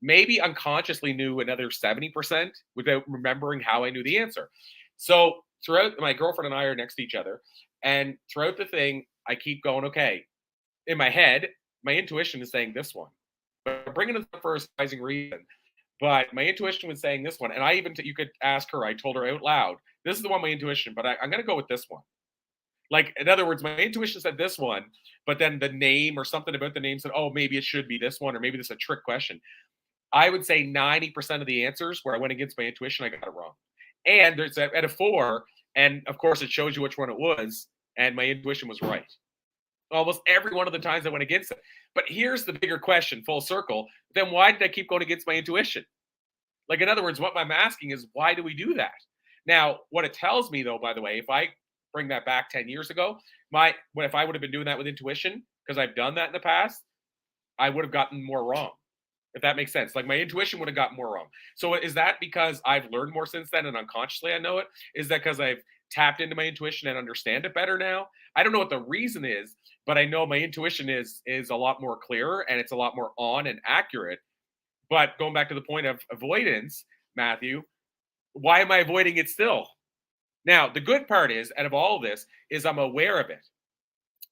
Maybe unconsciously knew another 70% without remembering how I knew the answer. So throughout, my girlfriend and I are next to each other, and throughout the thing, I keep going, okay, in my head, my intuition is saying this one, but I'm bringing it up for a surprising reason. But my intuition was saying this one, and you could ask her. I told her out loud, "This is the one, my intuition, but I'm going to go with this one." Like, in other words, my intuition said this one, but then the name or something about the name said, "Oh, maybe it should be this one, or maybe this is a trick question." I would say 90% of the answers where I went against my intuition, I got it wrong. And there's at a 4, and of course, it shows you which one it was, and my intuition was right almost every one of the times I went against it. But here's the bigger question, full circle. Then why did I keep going against my intuition? Like, in other words, what I'm asking is, why do we do that? Now, what it tells me, though, by the way, if I bring that back 10 years ago, if I would have been doing that with intuition, because I've done that in the past, I would have gotten more wrong, if that makes sense. Like, my intuition would have gotten more wrong. So is that because I've learned more since then and unconsciously I know it? Is that because I've tapped into my intuition and understand it better now? I don't know what the reason is, but I know my intuition is a lot more clearer, and it's a lot more on and accurate. But going back to the point of avoidance, Matthew, why am I avoiding it still? Now, the good part is, out of all of this, is I'm aware of it,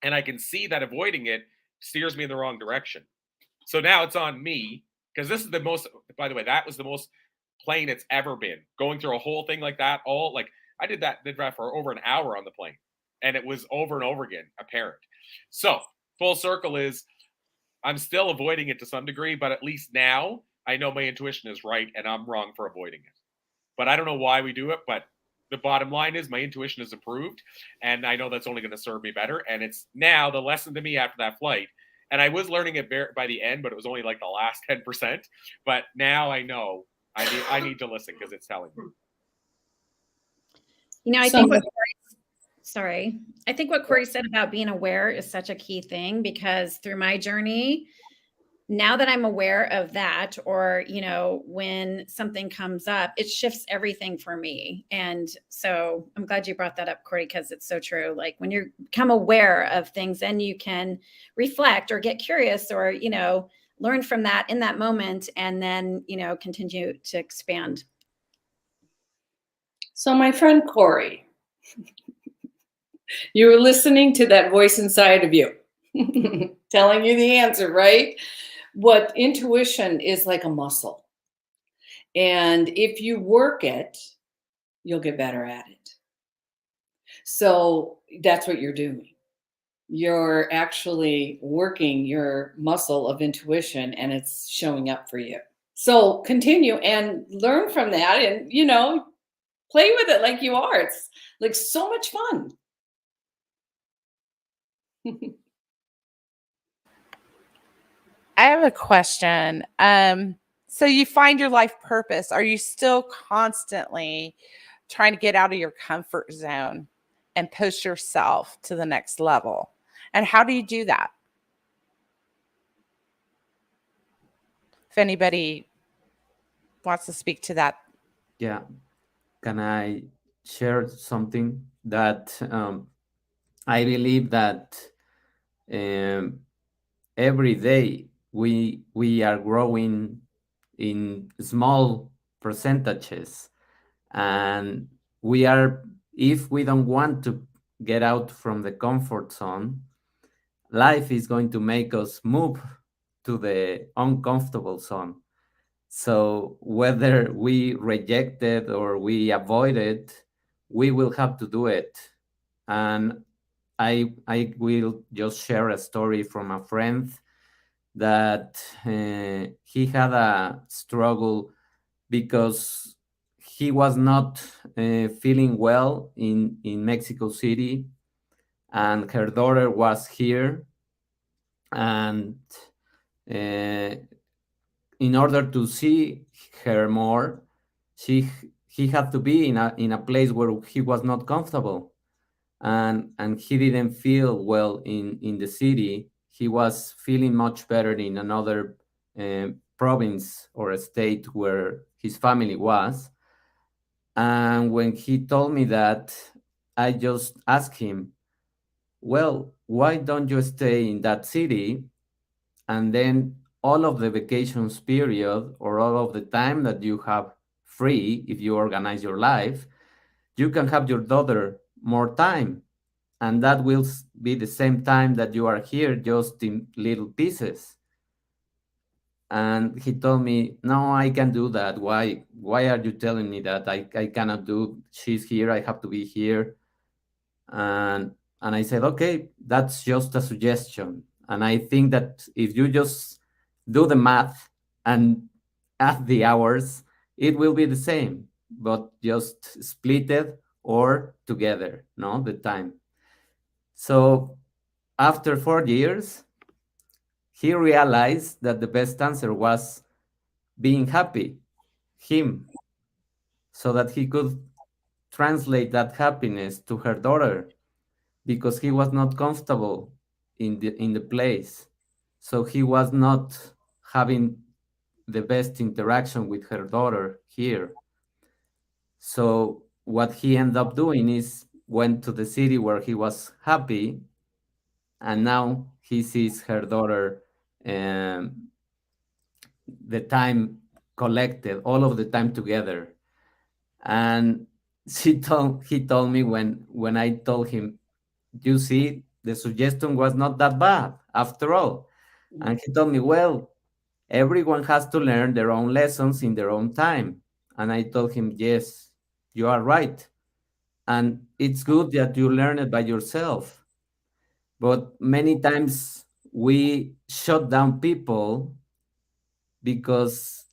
and I can see that avoiding it steers me in the wrong direction. So now it's on me, because this is the most, by the way, that was the most plane it's ever been. Going through a whole thing like that, I did that for over an hour on the plane, and it was over and over again apparent. So full circle is, I'm still avoiding it to some degree, but at least now I know my intuition is right and I'm wrong for avoiding it. But I don't know why we do it, but the bottom line is my intuition has improved, and I know that's only going to serve me better. And it's now the lesson to me after that flight. And I was learning it by the end, but it was only like the last 10%. But now I know I need to listen, because it's telling me. I think I think what Corey said about being aware is such a key thing, because through my journey, now that I'm aware of that, or, when something comes up, it shifts everything for me. And so I'm glad you brought that up, Corey, because it's so true. Like, when you become aware of things, then you can reflect or get curious, or, learn from that in that moment, and then, continue to expand. So my friend Corey, you were listening to that voice inside of you telling you the answer, right? What intuition is like a muscle. And if you work it, you'll get better at it. So that's what you're doing. You're actually working your muscle of intuition, and it's showing up for you. So continue and learn from that, and play with it like you are. It's like so much fun. I have a question. So you find your life purpose. Are you still constantly trying to get out of your comfort zone and push yourself to the next level? And how do you do that? If anybody wants to speak to that. Yeah. Can I share something that I believe that um, every day we are growing in small percentages, and we are, if we don't want to get out from the comfort zone, life is going to make us move to the uncomfortable zone. So whether we reject it or we avoid it, we will have to do it. And I will just share a story from a friend that he had a struggle because he was not feeling well in Mexico City, and her daughter was here, and uh, in order to see her more, she he had to be in a place where he was not comfortable, and he didn't feel well in the city. He was feeling much better in another province or a state where his family was. And when he told me that, I just asked him, well, why don't you stay in that city, and then all of the vacations period or all of the time that you have free, if you organize your life, you can have your daughter more time, and that will be the same time that you are here, just in little pieces. And he told me, no, I can do that. Why are you telling me that I cannot do? She's here, I have to be here. And I said, okay, that's just a suggestion. And I think that if you just do the math and add the hours, it will be the same, but just split it or together, no, the time. So after 4 years, he realized that the best answer was being happy, him, so that he could translate that happiness to her daughter, because he was not comfortable in the place. So he was not having the best interaction with her daughter here. So what he ended up doing is went to the city where he was happy, and now he sees her daughter, um, the time collected, all of the time together. And he told me, when I told him, you see, the suggestion was not that bad after all. And he told me, well, everyone has to learn their own lessons in their own time. And I told him, yes, you are right. And it's good that you learn it by yourself. But many times we shut down people because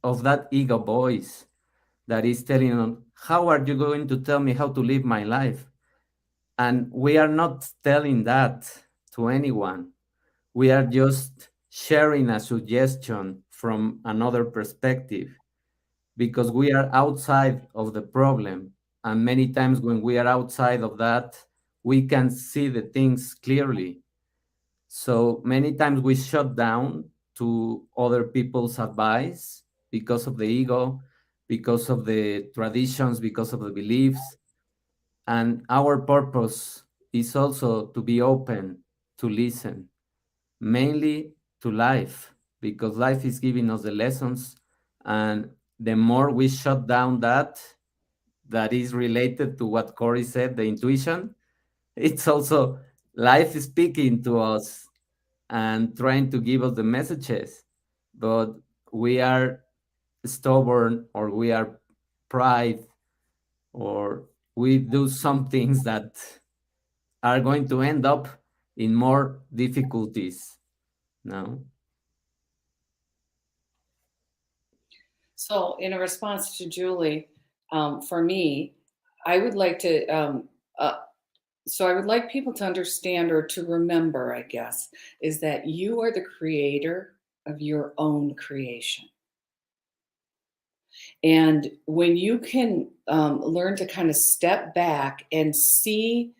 of that ego voice that is telling them, how are you going to tell me how to live my life? And we are not telling that to anyone. We are just sharing a suggestion from another perspective, because we are outside of the problem. And many times when we are outside of that, we can see the things clearly. So many times we shut down to other people's advice because of the ego, because of the traditions, because of the beliefs. And our purpose is also to be open to listen, mainly to life, because life is giving us the lessons. And the more we shut down that is related to what Corey said, the intuition, it's also life speaking to us and trying to give us the messages. But we are stubborn, or we are pride, or we do some things that are going to end up in more difficulties. No? So, in a response to Julie, for me, I would like to, so I would like people to understand or to remember, I guess, is that you are the creator of your own creation. And when you can learn to kind of step back and see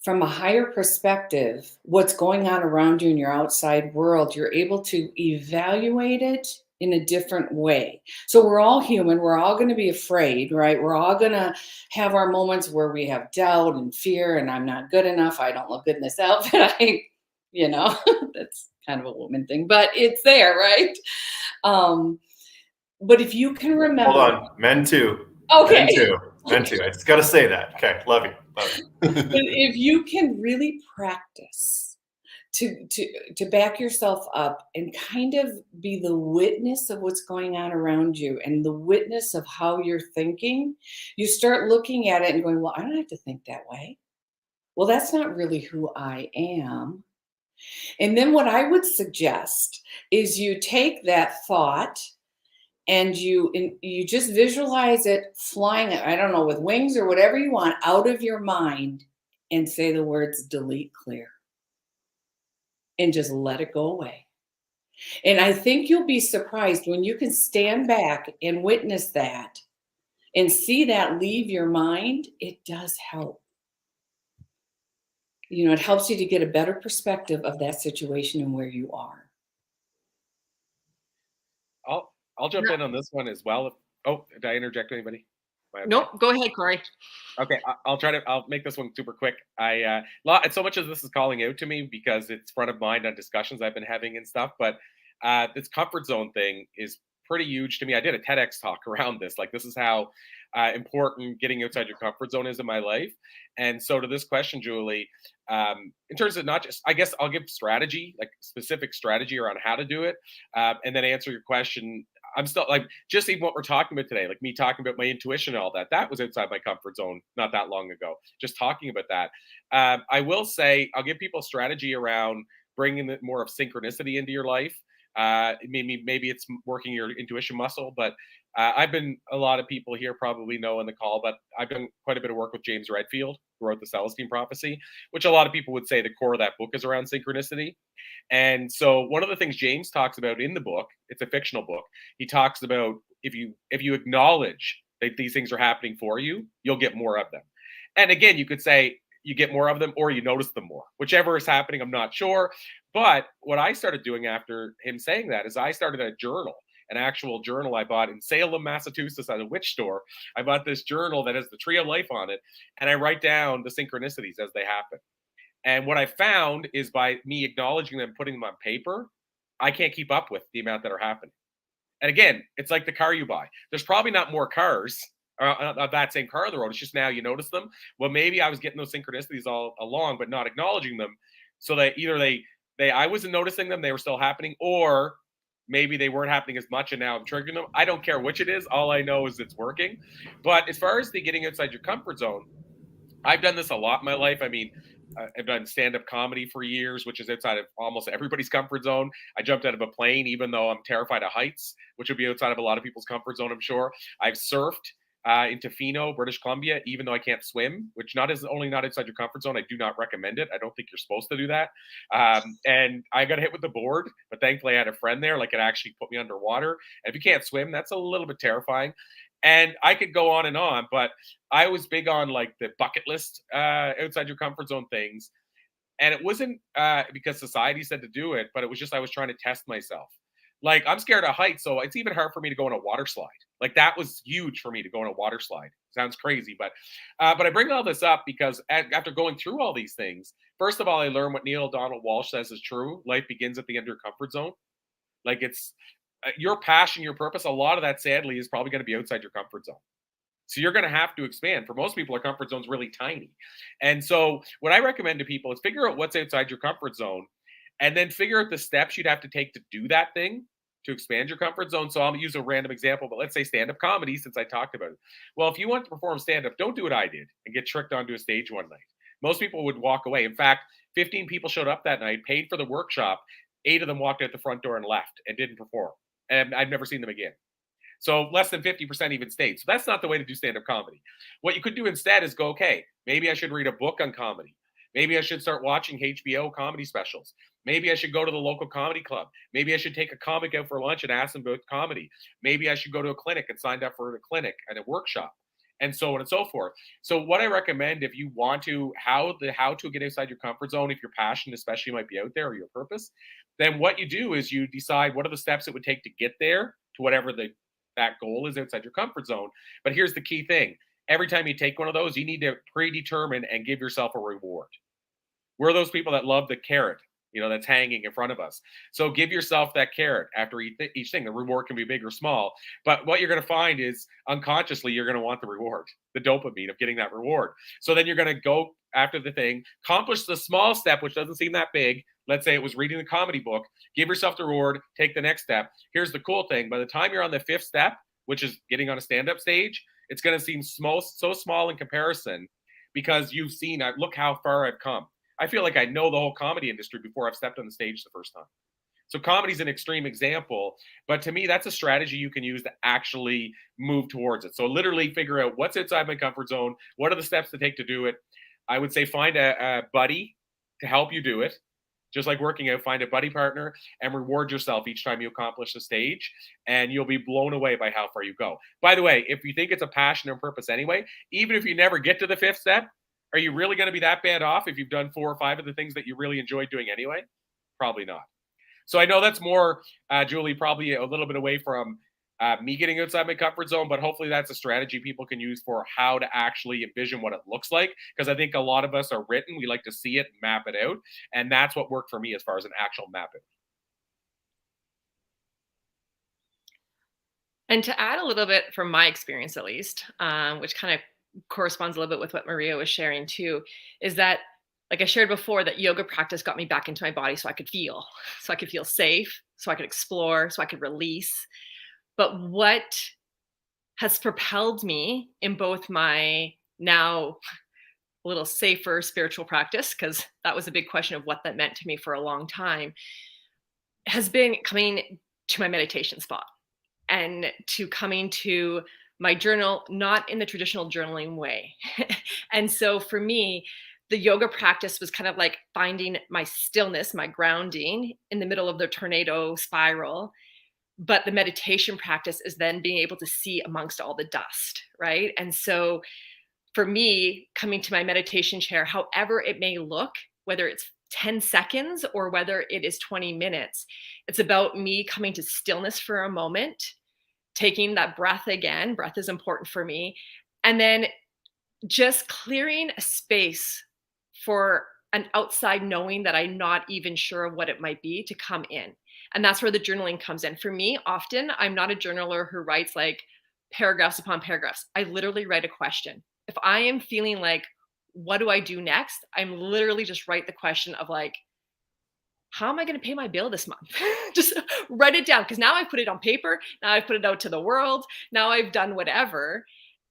from a higher perspective what's going on around you in your outside world, you're able to evaluate it in a different way. So we're all human. We're all going to be afraid, right? We're all going to have our moments where we have doubt and fear, and I'm not good enough. I don't look good in this outfit. That's kind of a woman thing, but it's there, right? But if you can remember. Hold on, men too. Okay. Men too. I just got to say that. Okay, love you. If you can really practice to back yourself up and kind of be the witness of what's going on around you and the witness of how you're thinking, you start looking at it and going, well, I don't have to think that way. Well, that's not really who I am. And then what I would suggest is you take that thought and you just visualize it flying, I don't know, with wings or whatever you want, out of your mind, and say the words delete, clear, and just let it go away. And I think you'll be surprised when you can stand back and witness that and see that leave your mind. It does help. It helps you to get a better perspective of that situation and where you are. I'll jump in on this one as well. Did I interject anybody? Nope. Go ahead, Corey. Okay, I'll make this one super quick. So much of this is calling out to me because it's front of mind on discussions I've been having and stuff, but this comfort zone thing is pretty huge to me. I did a TEDx talk around this. Like, this is how important getting outside your comfort zone is in my life. And so to this question, Julie, in terms of not just, I guess I'll give strategy, like specific strategy around how to do it, and then answer your question. I'm still like, just even what we're talking about today, like me talking about my intuition and all that, that was outside my comfort zone not that long ago, just talking about that. I will say, I'll give people strategy around bringing more of synchronicity into your life. Maybe it's working your intuition muscle, but a lot of people here probably know in the call, but I've done quite a bit of work with James Redfield, who wrote the Celestine Prophecy, which a lot of people would say the core of that book is around synchronicity. And so one of the things James talks about in the book, it's a fictional book, he talks about if you acknowledge that these things are happening for you, you'll get more of them. And again, you could say you get more of them or you notice them more. Whichever is happening, I'm not sure. But what I started doing after him saying that is I started a journal, an actual journal I bought in Salem, Massachusetts at a witch store. I bought this journal that has the Tree of Life on it, and I write down the synchronicities as they happen. And what I found is by me acknowledging them, putting them on paper, I can't keep up with the amount that are happening. And again, it's like the car you buy. There's probably not more cars of that same car on the road. It's just now you notice them. Well, maybe I was getting those synchronicities all along, but not acknowledging them. So that either I wasn't noticing them, they were still happening, or maybe they weren't happening as much and now I'm triggering them. I don't care which it is. All I know is it's working. But as far as the getting outside your comfort zone, I've done this a lot in my life. I mean, I've done stand-up comedy for years, which is outside of almost everybody's comfort zone. I jumped out of a plane, even though I'm terrified of heights, which would be outside of a lot of people's comfort zone, I'm sure. I've surfed in Tofino, British Columbia, even though I can't swim, which is only not inside your comfort zone. I do not recommend it. I don't think you're supposed to do that. And I got hit with the board, but thankfully I had a friend there, like it actually put me underwater. And if you can't swim, that's a little bit terrifying. And I could go on, but I was big on like the bucket list, outside your comfort zone things. And it wasn't because society said to do it, but it was just I was trying to test myself. Like, I'm scared of heights, so it's even hard for me to go on a water slide. Like, that was huge for me to go on a water slide. Sounds crazy, but I bring all this up because after going through all these things, first of all, I learned what Neil Donald Walsh says is true. Life begins at the end of your comfort zone. Like, it's your passion, your purpose. A lot of that, sadly, is probably going to be outside your comfort zone. So you're going to have to expand. For most people, our comfort zone is really tiny. And so what I recommend to people is figure out what's outside your comfort zone and then figure out the steps you'd have to take to do that thing. to expand your comfort zone. So I'll use a random example, but let's say stand-up comedy, since I talked about it. Well, if you want to perform stand-up, don't do what I did and get tricked onto a stage one night. Most people would walk away. In fact, 15 people showed up that night, paid for the workshop. 8 of them walked out the front door and left and didn't perform. And I've never seen them again. So less than 50% even stayed. So that's not the way to do stand-up comedy. What you could do instead is go, okay, maybe I should read a book on comedy. Maybe I should start watching HBO comedy specials. Maybe I should go to the local comedy club. Maybe I should take a comic out for lunch and ask them about comedy. Maybe I should go to a clinic and sign up for a clinic and a workshop, and so on and so forth. So what I recommend, if you want to, how to get inside your comfort zone, if your passion especially might be out there, or your purpose, then what you do is you decide what are the steps it would take to get there to whatever that goal is outside your comfort zone. But here's the key thing. Every time you take one of those, you need to predetermine and give yourself a reward. We're those people that love the carrot, that's hanging in front of us. So give yourself that carrot after each thing. The reward can be big or small, but what you're going to find is unconsciously, you're going to want the reward, the dopamine of getting that reward. So then you're going to go after the thing, accomplish the small step, which doesn't seem that big. Let's say it was reading the comedy book, give yourself the reward, take the next step. Here's the cool thing. By the time you're on the 5th step, which is getting on a stand-up stage, it's going to seem so small in comparison, because you've seen, look how far I've come. I feel like I know the whole comedy industry before I've stepped on the stage the first time. So comedy is an extreme example, but to me, that's a strategy you can use to actually move towards it. So literally figure out what's inside my comfort zone. What are the steps to take to do it? I would say find a buddy to help you do it. Just like working out, find a buddy partner and reward yourself each time you accomplish the stage, and you'll be blown away by how far you go. By the way, if you think it's a passion and purpose anyway, even if you never get to the 5th step, are you really going to be that bad off if you've done 4 or 5 of the things that you really enjoy doing anyway? Probably not. So I know that's more, Julie, probably a little bit away from me getting outside my comfort zone, but hopefully that's a strategy people can use for how to actually envision what it looks like. Because I think a lot of us are written. We like to see it, map it out. And that's what worked for me as far as an actual mapping. And to add a little bit from my experience, at least, which kind of corresponds a little bit with what Maria was sharing too, is that, like I shared before, that yoga practice got me back into my body so I could feel safe, so I could explore, so I could release. But what has propelled me in both my now a little safer spiritual practice, because that was a big question of what that meant to me for a long time, has been coming to my meditation spot and to coming to my journal, not in the traditional journaling way. And so for me, the yoga practice was kind of like finding my stillness, my grounding in the middle of the tornado spiral. But the meditation practice is then being able to see amongst all the dust, right? And so for me, coming to my meditation chair, however it may look, whether it's 10 seconds or whether it is 20 minutes, it's about me coming to stillness for a moment, taking that breath again. Breath is important for me. And then just clearing a space for an outside knowing that I'm not even sure of what it might be to come in. And that's where the journaling comes in. For me, often, I'm not a journaler who writes like paragraphs upon paragraphs. I literally write a question. If I am feeling like, what do I do next? I'm literally just write the question of like, how am I going to pay my bill this month? Just write it down, because now I've put it on paper. Now I've put it out to the world. Now I've done whatever.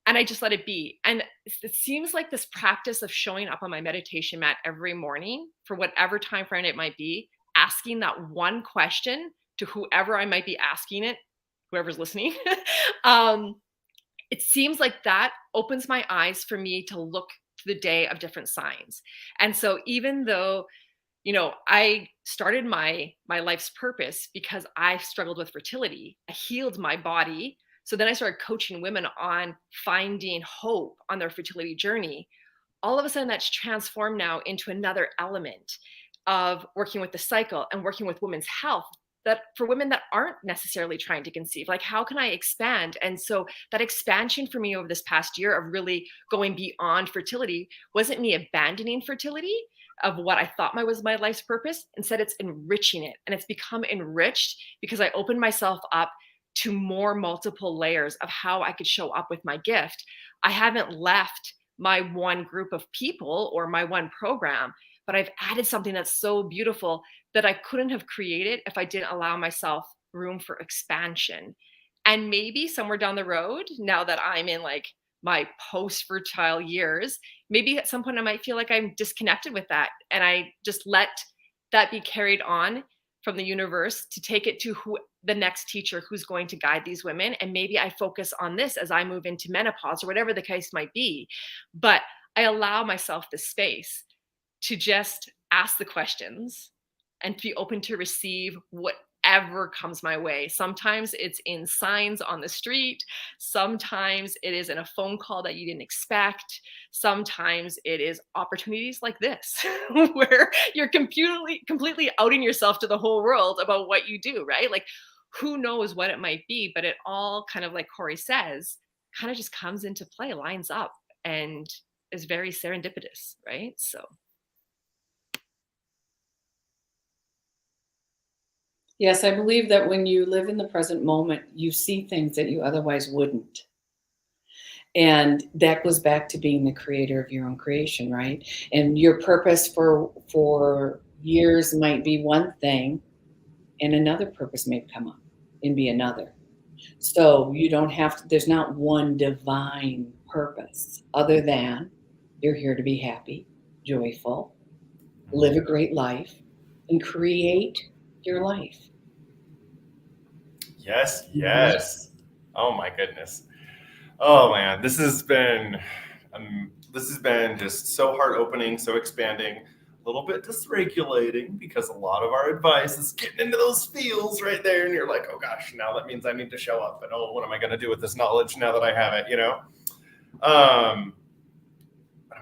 And I just let it be. And it seems like this practice of showing up on my meditation mat every morning for whatever time frame it might be, asking that one question to whoever I might be asking it, whoever's listening, it seems like that opens my eyes for me to look to the day of different signs. And so even though, I started my life's purpose because I struggled with fertility, I healed my body. So then I started coaching women on finding hope on their fertility journey. All of a sudden that's transformed now into another element of working with the cycle and working with women's health, that for women that aren't necessarily trying to conceive, like how can I expand? And so that expansion for me over this past year of really going beyond fertility wasn't me abandoning fertility of what I thought was my life's purpose. Instead, it's enriching it. And it's become enriched because I opened myself up to more multiple layers of how I could show up with my gift. I haven't left my one group of people or my one program, but I've added something that's so beautiful that I couldn't have created if I didn't allow myself room for expansion. And maybe somewhere down the road, now that I'm in like my post fertile years, maybe at some point I might feel like I'm disconnected with that. And I just let that be carried on from the universe to take it to who the next teacher who's going to guide these women. And maybe I focus on this as I move into menopause or whatever the case might be. But I allow myself the space to just ask the questions and be open to receive whatever comes my way. Sometimes it's in signs on the street. Sometimes it is in a phone call that you didn't expect. Sometimes it is opportunities like this, where you're completely outing yourself to the whole world about what you do, right? Like, who knows what it might be, but it all kind of, like Corey says, kind of just comes into play, lines up, and is very serendipitous, right? So. Yes, I believe that when you live in the present moment, you see things that you otherwise wouldn't. And that goes back to being the creator of your own creation, right? And your purpose for years might be one thing, and another purpose may come up and be another. So you don't have to, there's not one divine purpose other than you're here to be happy, joyful, live a great life, and create your life. Yes, yes. Oh my goodness. Oh man, this has been just so heart-opening, so expanding, a little bit dysregulating, because a lot of our advice is getting into those feels right there, and you're like, oh gosh, now that means I need to show up, and oh, what am I going to do with this knowledge now that I have it, you know? I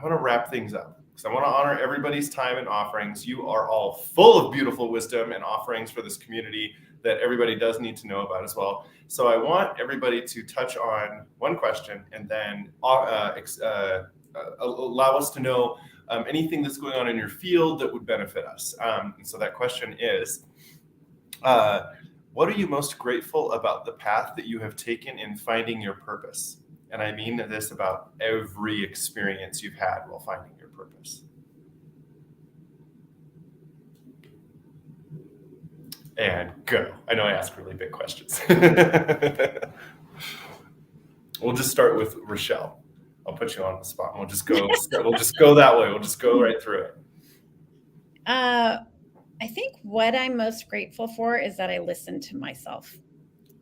want to wrap things up, because I want to honor everybody's time and offerings. You are all full of beautiful wisdom and offerings for this community that everybody does need to know about as well. So I want everybody to touch on one question and then allow us to know anything that's going on in your field that would benefit us. And so that question is, what are you most grateful about the path that you have taken in finding your purpose? And I mean this about every experience you've had while finding your purpose. And go. I know I ask really big questions. We'll just start with Rachelle. I'll put you on the spot. We'll just go. We'll just go that way. We'll just go right through it. I think what I'm most grateful for is that I listen to myself,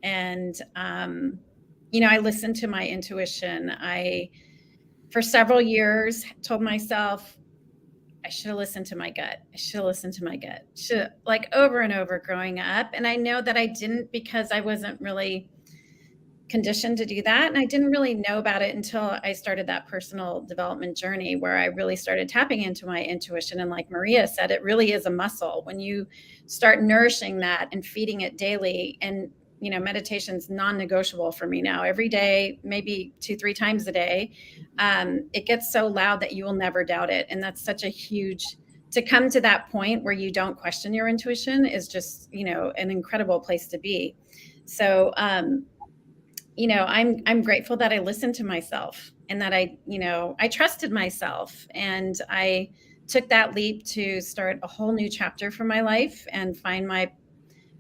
and I listen to my intuition. I, for several years, told myself I should have listened to my gut. I should have listened to my gut. Like over and over growing up. And I know that I didn't, because I wasn't really conditioned to do that. And I didn't really know about it until I started that personal development journey, where I really started tapping into my intuition. And like Maria said, it really is a muscle. When you start nourishing that and feeding it daily, and meditation's non-negotiable for me now. Every day, maybe 2-3 times a day, it gets so loud that you will never doubt it. And that's such a huge, to come to that point where you don't question your intuition is just, an incredible place to be. So, I'm grateful that I listened to myself, and that I trusted myself, and I took that leap to start a whole new chapter for my life and find my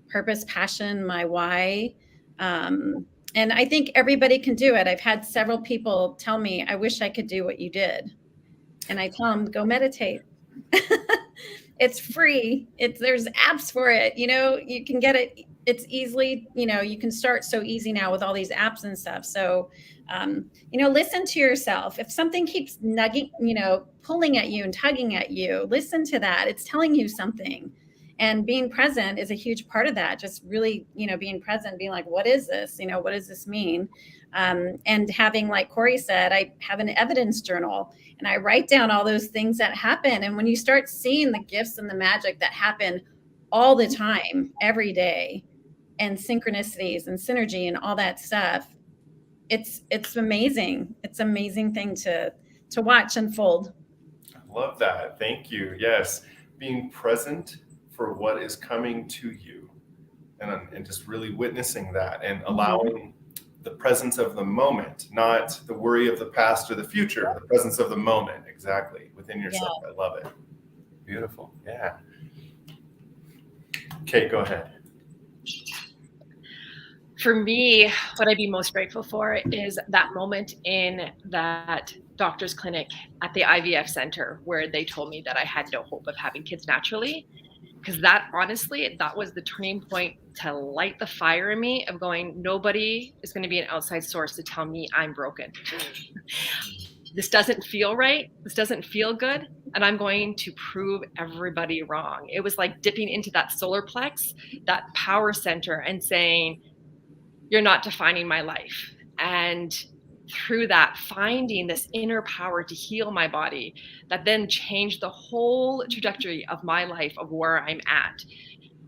purpose, passion, my why. And I think everybody can do it. I've had several people tell me, I wish I could do what you did. And I tell them, go meditate. It's free. There's apps for it. You can get it. It's easily, you can start so easy now with all these apps and stuff. So, listen to yourself. If something keeps nugging, pulling at you and tugging at you, listen to that. It's telling you something. And being present is a huge part of that. Just really, being present, being like, what is this? What does this mean? And having, like Corey said, I have an evidence journal, and I write down all those things that happen. And when you start seeing the gifts and the magic that happen all the time, every day, and synchronicities and synergy and all that stuff, it's amazing. It's an amazing thing to watch unfold. I love that. Thank you. Yes. Being present for what is coming to you, and just really witnessing that, and allowing the presence of the moment, not the worry of the past or the future, the presence of the moment, exactly, within yourself. Yeah. I love it. Beautiful. Yeah. Okay, go ahead. For me, what I'd be most grateful for is that moment in that doctor's clinic at the IVF center where they told me that I had no hope of having kids naturally. Because that, honestly, that was the turning point to light the fire in me of going, nobody is going to be an outside source to tell me I'm broken. This doesn't feel right. This doesn't feel good. And I'm going to prove everybody wrong. It was like dipping into that solar plex, that power center, and saying, you're not defining my life. And through that, finding this inner power to heal my body that then changed the whole trajectory of my life, of where I'm at.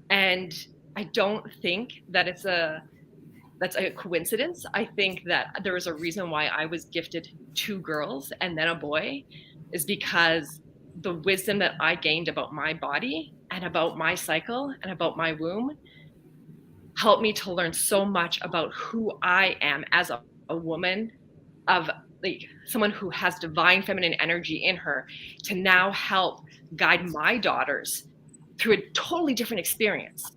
And I don't think that that's a coincidence. I think that there was a reason why I was gifted 2 girls and then a boy, is because the wisdom that I gained about my body and about my cycle and about my womb helped me to learn so much about who I am as a woman, of like someone who has divine feminine energy in her, to now help guide my daughters through a totally different experience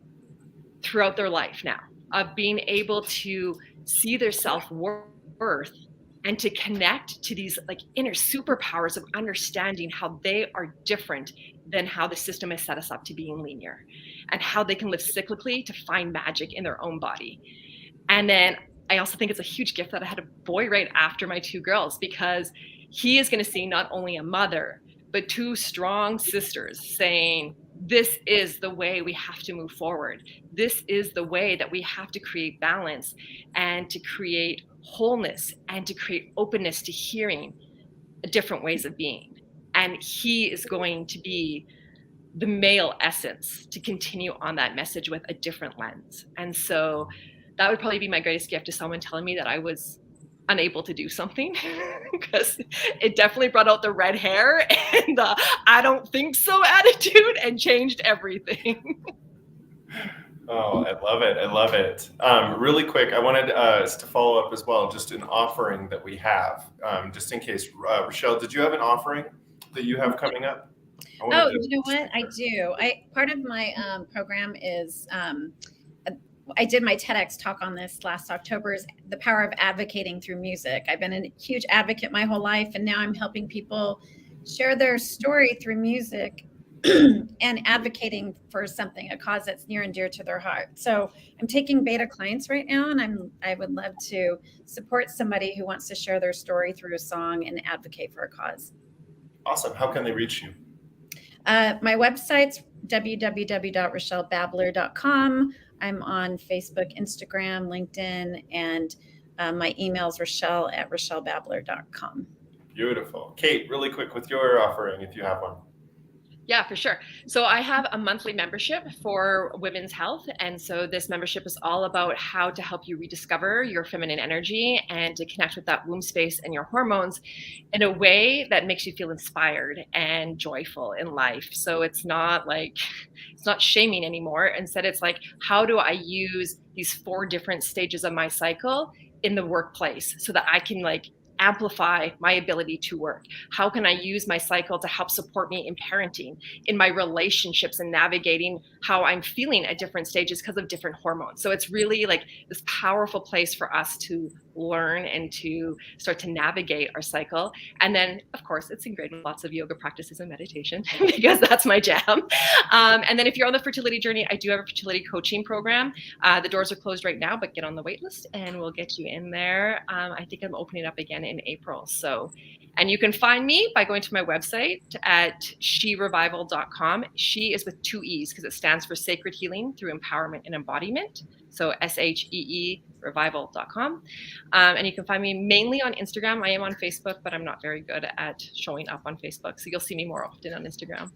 throughout their life now, of being able to see their self-worth and to connect to these like inner superpowers of understanding how they are different than how the system has set us up to being linear, and how they can live cyclically to find magic in their own body. And then I also think it's a huge gift that I had a boy right after my 2 girls, because he is going to see not only a mother, but 2 strong sisters saying, this is the way we have to move forward. This is the way that we have to create balance and to create wholeness and to create openness to hearing different ways of being. And he is going to be the male essence to continue on that message with a different lens. And so that would probably be my greatest gift, to someone telling me that I was unable to do something, because it definitely brought out the red hair and the I don't think so attitude and changed everything. Oh, I love it. I love it. Really quick, I wanted us to follow up as well, just an offering that we have, just in case. Rachelle, did you have an offering that you have coming up? Oh, you know what? I do. Part of my program is I did my TEDx talk on this last October, is the power of advocating through music. I've been a huge advocate my whole life, and now I'm helping people share their story through music and advocating for something, a cause that's near and dear to their heart. So I'm taking beta clients right now, and I would love to support somebody who wants to share their story through a song and advocate for a cause. Awesome. How can they reach you? My website's www.rachellebabler.com. I'm on Facebook, Instagram, LinkedIn, and my email's Rachelle@rachellebabler.com. Beautiful. Kate, really quick with your offering, if you have one. Yeah, for sure. So I have a monthly membership for women's health. And so this membership is all about how to help you rediscover your feminine energy and to connect with that womb space and your hormones in a way that makes you feel inspired and joyful in life. So it's not shaming anymore. Instead, it's like, how do I use these 4 different stages of my cycle in the workplace so that I can amplify my ability to work? How can I use my cycle to help support me in parenting, in my relationships, and navigating how I'm feeling at different stages because of different hormones? So it's really this powerful place for us to learn and to start to navigate our cycle. And then, of course, it's ingrained with lots of yoga practices and meditation because that's my jam. And then if you're on the fertility journey, I do have a fertility coaching program. The doors are closed right now, but get on the wait list and we'll get you in there. I think I'm opening up again in April. And you can find me by going to my website at sherevival.com. She is with 2 E's because it stands for Sacred Healing Through Empowerment and Embodiment. So SHEE revival.com. And you can find me mainly on Instagram. I am on Facebook, but I'm not very good at showing up on Facebook. So you'll see me more often on Instagram.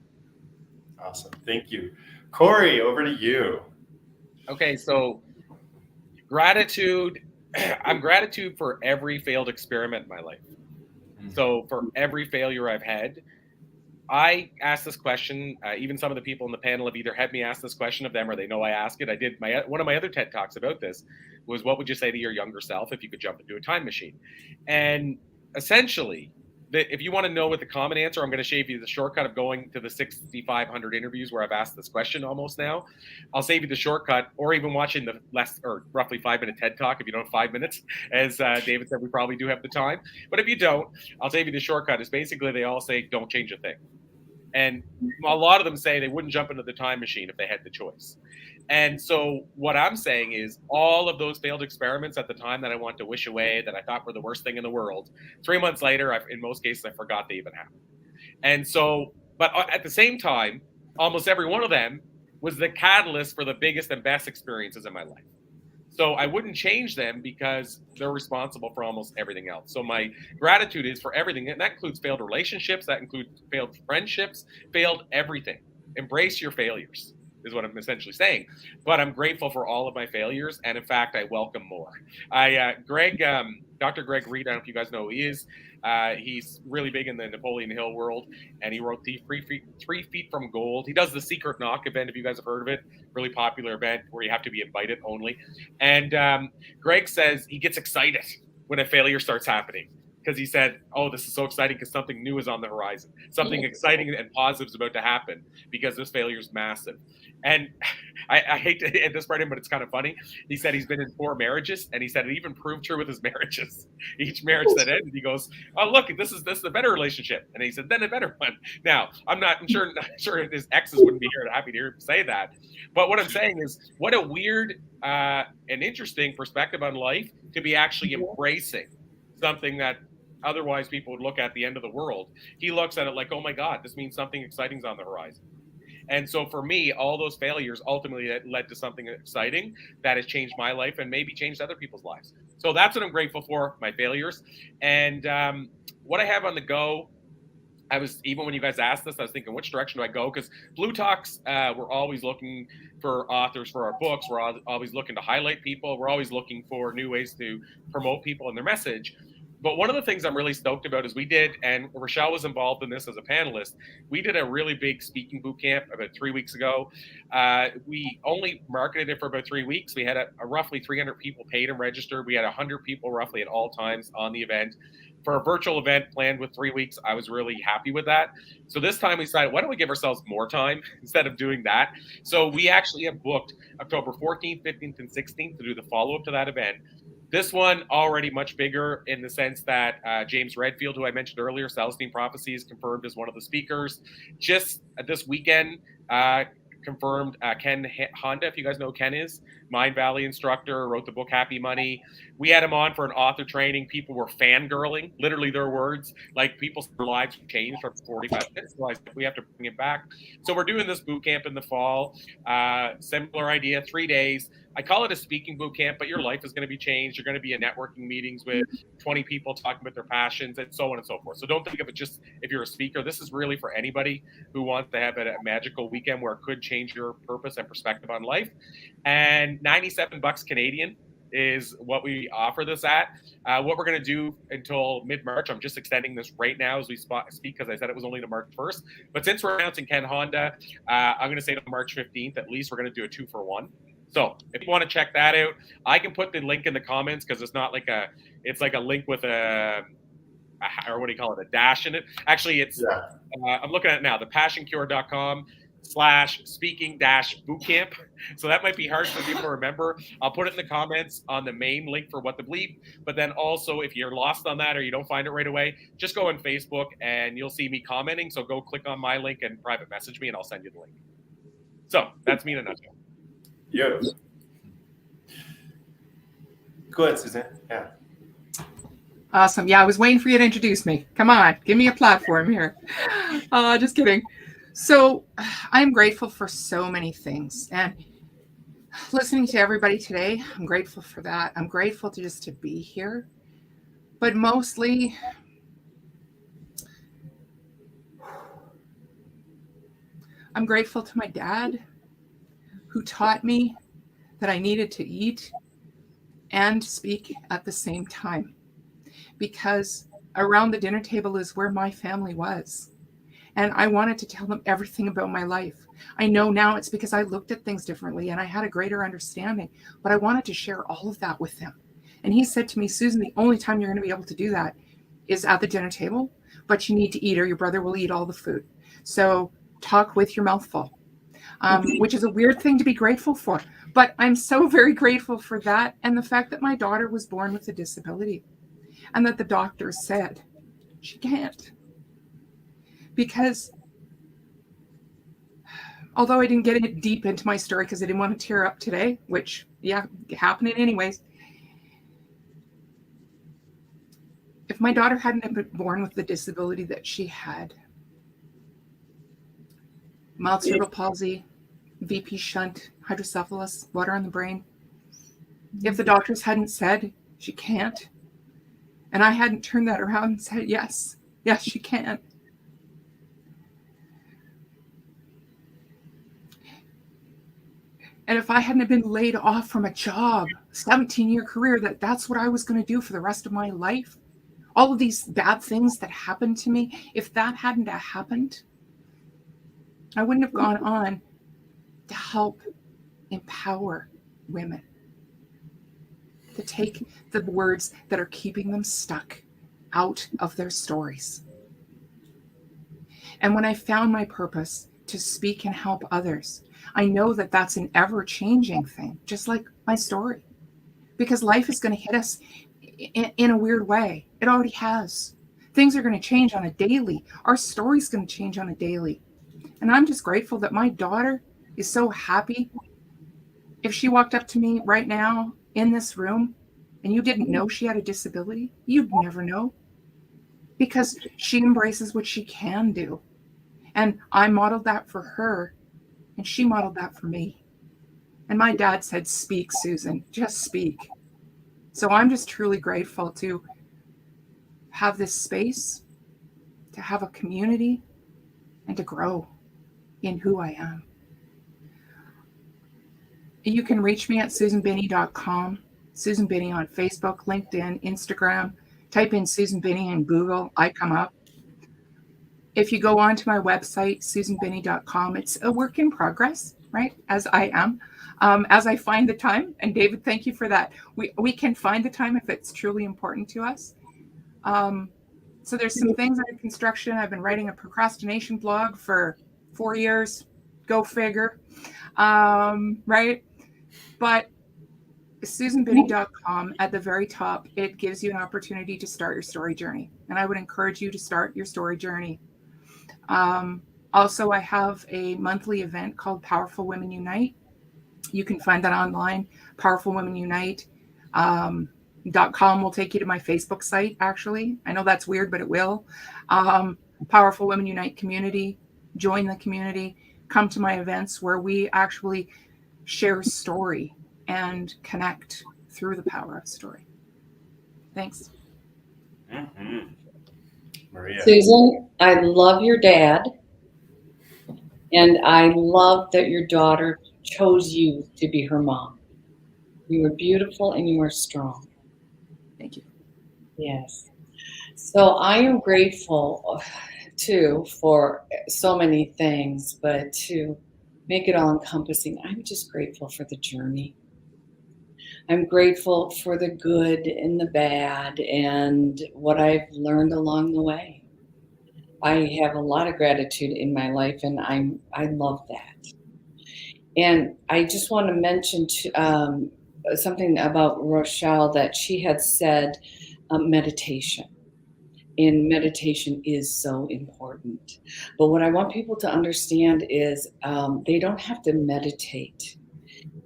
Awesome. Thank you. Corey, over to you. Okay, so gratitude. I'm gratitude for every failed experiment in my life. So for every failure I've had, I asked this question. Even some of the people in the panel have either had me ask this question of them or they know I ask it. I did one of my other TED Talks about this was, what would you say to your younger self if you could jump into a time machine? And essentially, if you want to know what the common answer, I'm going to save you the shortcut of going to the 6,500 interviews where I've asked this question almost now. I'll save you the shortcut, or even watching the roughly 5-minute TED Talk if you don't have 5 minutes. As David said, we probably do have the time. But if you don't, I'll save you the shortcut. Is basically they all say, don't change a thing. And a lot of them say they wouldn't jump into the time machine if they had the choice. And so what I'm saying is all of those failed experiments at the time that I want to wish away, that I thought were the worst thing in the world, 3 months later, in most cases, I forgot they even happened. And so, but at the same time, almost every one of them was the catalyst for the biggest and best experiences in my life. So I wouldn't change them because they're responsible for almost everything else. So my gratitude is for everything. And that includes failed relationships, that includes failed friendships, failed everything. Embrace your failures is what I'm essentially saying. But I'm grateful for all of my failures. And in fact, I welcome more. Dr. Greg Reed, I don't know if you guys know who he is. He's really big in the Napoleon Hill world, and he wrote the 3 Feet from Gold. He does the Secret Knock event, if you guys have heard of it, really popular event where you have to be invited only. And Greg says he gets excited when a failure starts happening, because he said, oh, this is so exciting because something new is on the horizon. Something exciting and positive is about to happen because this failure is massive. And I hate to hit this part in, but it's kind of funny. He said he's been in 4 marriages, and he said it even proved true with his marriages. Each marriage that ended, he goes, oh, look, this is a better relationship. And he said, then a better one. Now, I'm sure his exes wouldn't be here happy to hear him say that. But what I'm saying is, what a weird and interesting perspective on life to be actually embracing something that otherwise people would look at the end of the world. He looks at it like, oh my God, this means something exciting's on the horizon. And so for me, all those failures ultimately led to something exciting that has changed my life and maybe changed other people's lives. So that's what I'm grateful for, my failures. And what I have on the go, even when you guys asked this, I was thinking, which direction do I go? Because Blue Talks, we're always looking for authors for our books. We're always looking to highlight people. We're always looking for new ways to promote people and their message. But one of the things I'm really stoked about is we did, and Rachelle was involved in this as a panelist, we did a really big speaking boot camp about 3 weeks ago. We only marketed it for about 3 weeks. We had a roughly 300 people paid and registered. We had 100 people roughly at all times on the event. For a virtual event planned with 3 weeks, I was really happy with that. So this time we decided, why don't we give ourselves more time instead of doing that? So we actually have booked October 14th, 15th, and 16th to do the follow-up to that event. This one already much bigger in the sense that James Redfield, who I mentioned earlier, Celestine Prophecies, confirmed as one of the speakers. Just this weekend, confirmed Ken Honda, if you guys know who Ken is, Mind Valley instructor, wrote the book Happy Money. We had him on for an author training. People were fangirling, literally their words, like people's lives changed for 45 minutes. So I said, we have to bring it back. So we're doing this boot camp in the fall. Similar idea, 3 days. I call it a speaking boot camp, but your life is going to be changed. You're going to be in networking meetings with 20 people talking about their passions and so on and so forth. So don't think of it just if you're a speaker. This is really for anybody who wants to have a magical weekend where it could change your purpose and perspective on life. And $97 Canadian is what we offer this at. What we're going to do until mid-March, I'm just extending this right now as we speak because I said it was only to March 1st. But since we're announcing Ken Honda, I'm going to say to March 15th at least, we're going to do a 2-for-1. So if you want to check that out, I can put the link in the comments because it's not like it's like a link with or what do you call it, a dash in it. Actually, it's, I'm looking at it now, thepassioncure.com/speaking-bootcamp. So that might be hard for people to remember. I'll put it in the comments on the main link for What the Bleep. But then also, if you're lost on that or you don't find it right away, just go on Facebook and you'll see me commenting. So go click on my link and private message me and I'll send you the link. So that's me in a nutshell. Yes. Go ahead, Suzanne. Yeah. Awesome. Yeah, I was waiting for you to introduce me. Come on, give me a platform here. Just kidding. So I'm grateful for so many things. And listening to everybody today, I'm grateful for that. I'm grateful to be here. But mostly, I'm grateful to my dad, who taught me that I needed to eat and speak at the same time, because around the dinner table is where my family was. And I wanted to tell them everything about my life. I know now it's because I looked at things differently and I had a greater understanding, but I wanted to share all of that with them. And he said to me, Susan, the only time you're going to be able to do that is at the dinner table but you need to eat or your brother will eat all the food. So talk with your mouth full, which is a weird thing to be grateful for. But I'm so very grateful for that, and the fact that my daughter was born with a disability and that the doctor said she can't. Because although I didn't get it deep into my story because I didn't want to tear up today, which, yeah, happening anyways. If my daughter hadn't been born with the disability that she had, mild cerebral palsy, VP shunt, hydrocephalus, water on the brain, if the doctors hadn't said she can't, and I hadn't turned that around and said, yes, she can. And if I hadn't been laid off from a job, 17-year career, that's what I was going to do for the rest of my life, all of these bad things that happened to me, if that hadn't happened, I wouldn't have gone on to help empower women, to take the words that are keeping them stuck out of their stories. And when I found my purpose to speak and help others, I know that that's an ever-changing thing, just like my story, because life is going to hit us in a weird way. It already has. Things are going to change on a daily. Our story's going to change on a daily. And I'm just grateful that my daughter is so happy. If she walked up to me right now in this room and you didn't know she had a disability, you'd never know, because she embraces what she can do. And I modeled that for her, and she modeled that for me. And my dad said, speak, Susan, just speak. So I'm just truly grateful to have this space, to have a community, and to grow in who I am. You can reach me at susanbinnie.com, Susan Binnie on Facebook, LinkedIn, Instagram. Type in Susan Binnie in Google, I come up. If you go on to my website, susanbinnie.com, it's a work in progress, right? As I am, as I find the time. And David, thank you for that. We can find the time if it's truly important to us. So there's some things under construction. I've been writing a procrastination blog for 4 years. Go figure, right? But susanbinnie.com, at the very top, it gives you an opportunity to start your story journey. And I would encourage you to start your story journey. Also, I have a monthly event called Powerful Women Unite. You can find that online. Powerful Women Unite. .com will take you to my Facebook site, actually. I know that's weird, but it will. Powerful Women Unite community. Join the community. Come to my events where we actually share story and connect through the power of story. Thanks. Mm-hmm. Maria. Susan, I love your dad. And I love that your daughter chose you to be her mom. You are beautiful and you are strong. Thank you. Yes. So I am grateful too for so many things, but to make it all encompassing, I'm just grateful for the journey. I'm grateful for the good and the bad and what I've learned along the way. I have a lot of gratitude in my life, and I love that. And I just want to mention something about Rachelle, that she had said meditation. And meditation is so important. But what I want people to understand is they don't have to meditate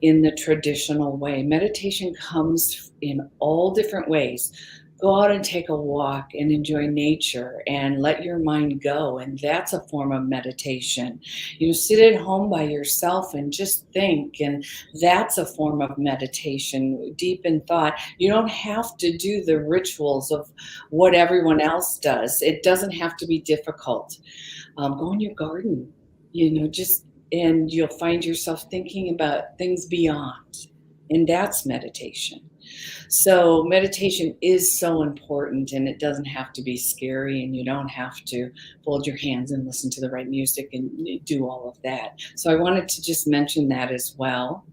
in the traditional way. Meditation comes in all different ways. Go out and take a walk and enjoy nature and let your mind go. And that's a form of meditation. You sit at home by yourself and just think. And that's a form of meditation, deep in thought. You don't have to do the rituals of what everyone else does. It doesn't have to be difficult. Go in your garden, and you'll find yourself thinking about things beyond. And that's meditation. So meditation is so important, and it doesn't have to be scary, and you don't have to fold your hands and listen to the right music and do all of that. So I wanted to just mention that as well.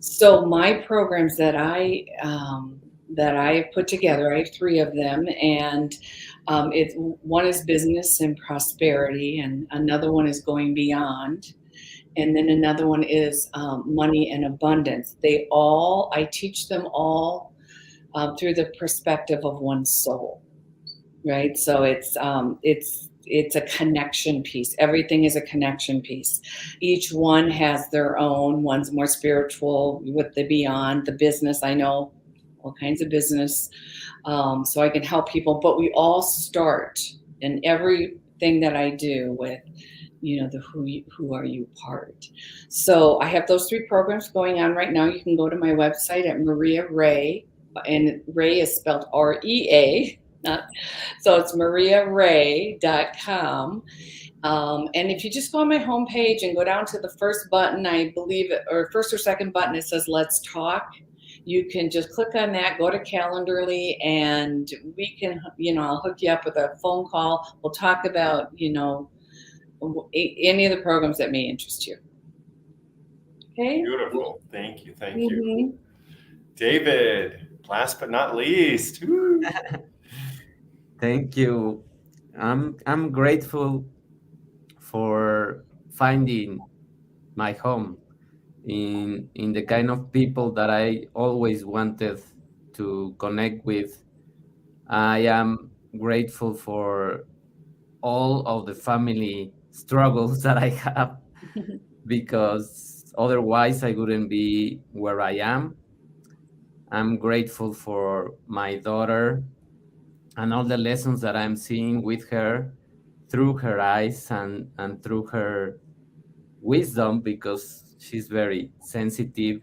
So my programs that I that I put together. I have 3 of them, and one is business and prosperity, and another one is going beyond, and then another one is money and abundance. I teach them all through the perspective of one's soul, right? So it's a connection piece. Everything is a connection piece. Each one has their own. One's more spiritual with the beyond, the business. I know all kinds of business, so I can help people. But we all start in everything that I do with, the who are you part. So I have those 3 programs going on right now. You can go to my website at Maria Rea, and Ray is spelled REA. So it's mariaray.com. And if you just go on my homepage and go down to the first button, I believe, or first or second button, it says Let's Talk. You can just click on that, go to Calendarly, and we can, I'll hook you up with a phone call. We'll talk about, any of the programs that may interest you. Okay? Beautiful. Thank you. Thank you. David, last but not least. Thank you. I'm grateful for finding my home in the kind of people that I always wanted to connect with. I am grateful for all of the family struggles that I have, because otherwise I wouldn't be where I am. I'm grateful for my daughter and all the lessons that I'm seeing with her through her eyes and through her wisdom, because she's very sensitive.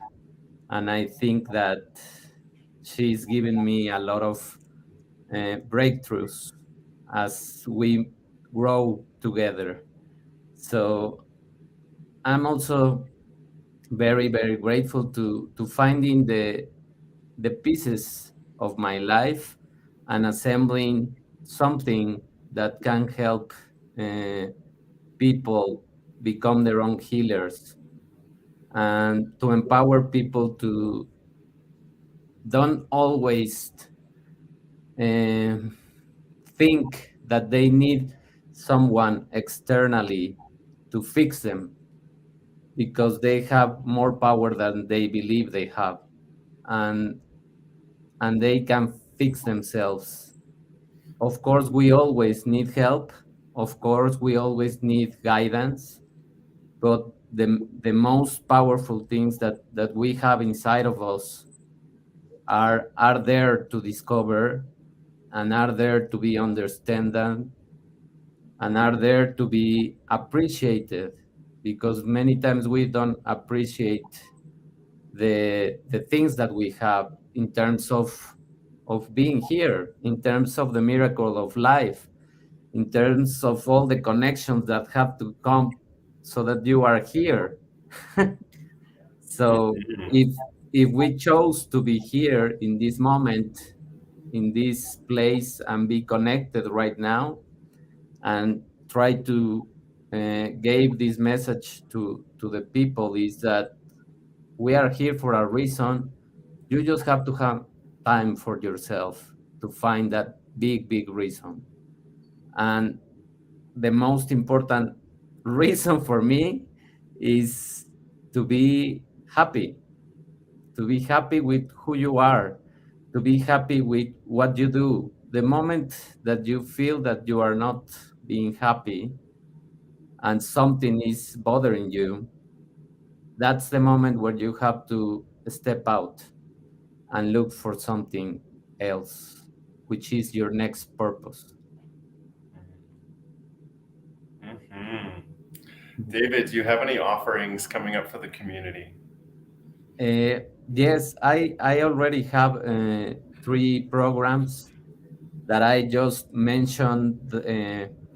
And I think that she's given me a lot of breakthroughs as we grow together. So I'm also very, very grateful to finding the pieces of my life and assembling something that can help people become their own healers, and to empower people to don't always think that they need someone externally to fix them, because they have more power than they believe they have, and they can fix themselves. Of course, we always need help. Of course, we always need guidance. But the most powerful things that we have inside of us are there to discover, and are there to be understood, and are there to be appreciated, because many times we don't appreciate the things that we have, in terms of being here, in terms of the miracle of life, in terms of all the connections that have to come so that you are here. So if we chose to be here in this moment, in this place, and be connected right now, and try to give this message to the people, is that we are here for a reason. You just have to have time for yourself to find that big reason. And the most important reason for me is to be happy, with who you are, to be happy with what you do. The moment that you feel that you are not being happy and something is bothering you, that's the moment where you have to step out and look for something else, which is your next purpose. David, do you have any offerings coming up for the community? Yes, I already have 3 programs that I just mentioned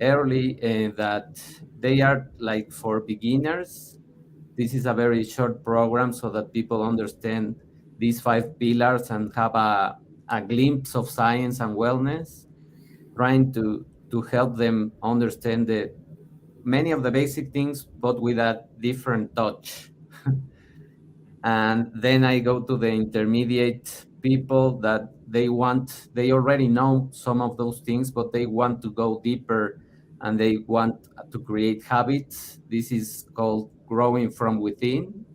early, that they are like for beginners. This is a very short program so that people understand these 5 pillars and have a glimpse of science and wellness, trying to help them understand many of the basic things, but with a different touch. And then I go to the intermediate people that they already know some of those things, but they want to go deeper and they want to create habits. This is called Growing from Within.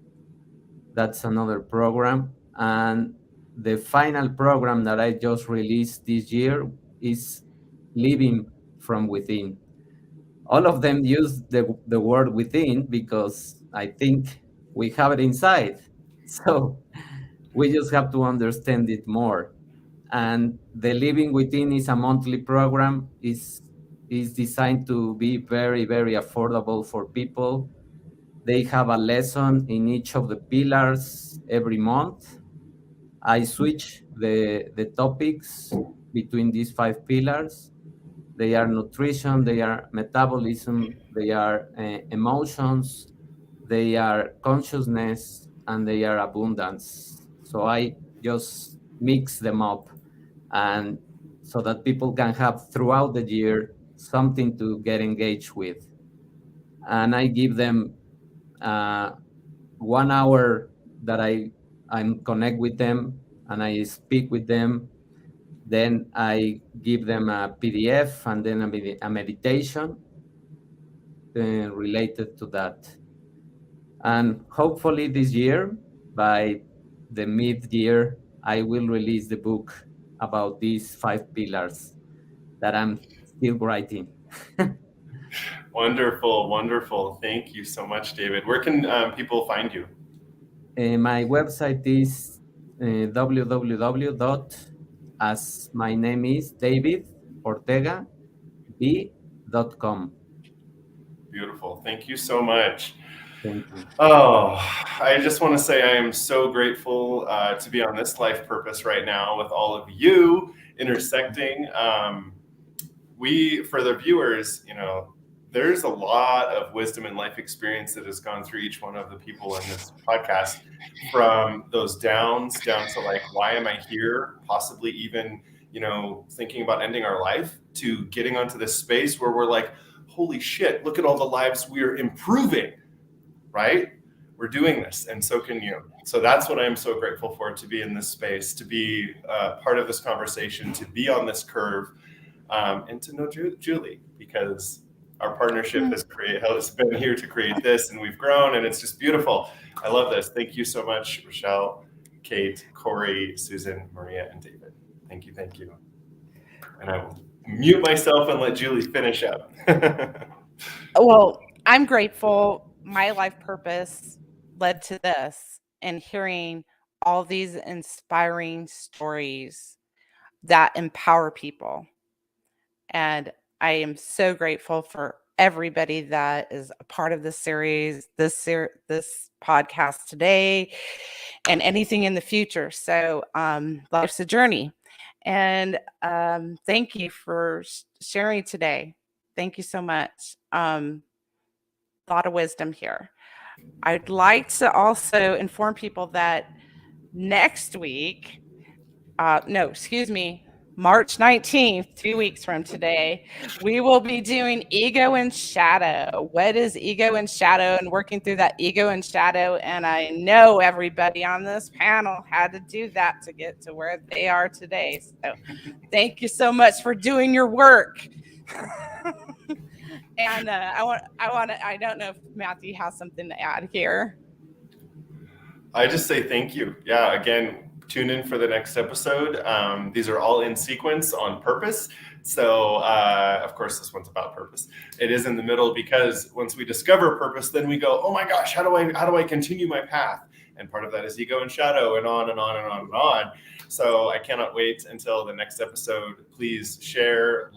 That's another program. And the final program that I just released this year is Living from Within. All of them use the word within because I think we have it inside. So we just have to understand it more. And the Living Within is a monthly program, is designed to be very, very affordable for people. They have a lesson in each of the pillars every month. I switch the topics between these 5 pillars. They are nutrition, they are metabolism, they are emotions, they are consciousness, and they are abundance. So I just mix them up, and so that people can have throughout the year something to get engaged with. And I give them 1 hour that I connect with them and I speak with them. Then I give them a PDF and then a meditation related to that. And hopefully this year, by the mid-year, I will release the book about these 5 pillars that I'm still writing. Wonderful, wonderful. Thank you so much, David. Where can people find you? My website is as my name is David Ortega b.com. Beautiful. Thank you so much. Thank you. Oh, I just want to say I am so grateful to be on this life purpose right now with all of you intersecting. For the viewers, there's a lot of wisdom and life experience that has gone through each one of the people in this podcast, from those downs down to like, why am I here? Possibly even, thinking about ending our life, to getting onto this space where we're like, holy shit, look at all the lives we're improving, right? We're doing this, and so can you. So that's what I'm so grateful for, to be in this space, to be part of this conversation, to be on this curve, and to know Julie, because our partnership has been here to create this, and we've grown, and it's just beautiful. I love this. Thank you so much, Rachelle, Kate, Corey, Susan, Maria, and David. Thank you. Thank you. And I will mute myself and let Julie finish up. Well, I'm grateful. My life purpose led to this, and hearing all these inspiring stories that empower people. And I am so grateful for everybody that is a part of this series, this podcast today, and anything in the future. So life's a journey. And thank you for sharing today. Thank you so much. A lot of wisdom here. I'd like to also inform people that next week, March 19th, 2 weeks from today, we will be doing Ego and Shadow. What is Ego and Shadow, and working through that Ego and Shadow. And I know everybody on this panel had to do that to get to where they are today. So thank you so much for doing your work. And I don't know if Matthew has something to add here. I just say thank you. Yeah, again, tune in for the next episode. These are all in sequence on purpose. So, of course, this one's about purpose. It is in the middle because once we discover purpose, then we go, oh my gosh, how do I continue my path? And part of that is ego and shadow, and on and on and on and on. So I cannot wait until the next episode. Please share,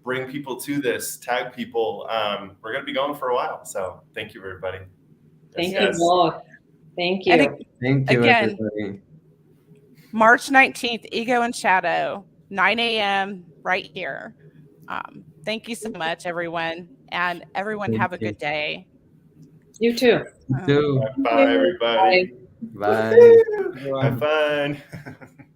bring people to this, tag people. We're going to be going for a while. So thank you, everybody. Thank you both. Thank you. Thank you, again, everybody. March 19th, Ego and Shadow, 9 a.m. right here. Thank you so much, everyone. And everyone have a good day. You too. You too. Bye, everybody. Bye. Have fun.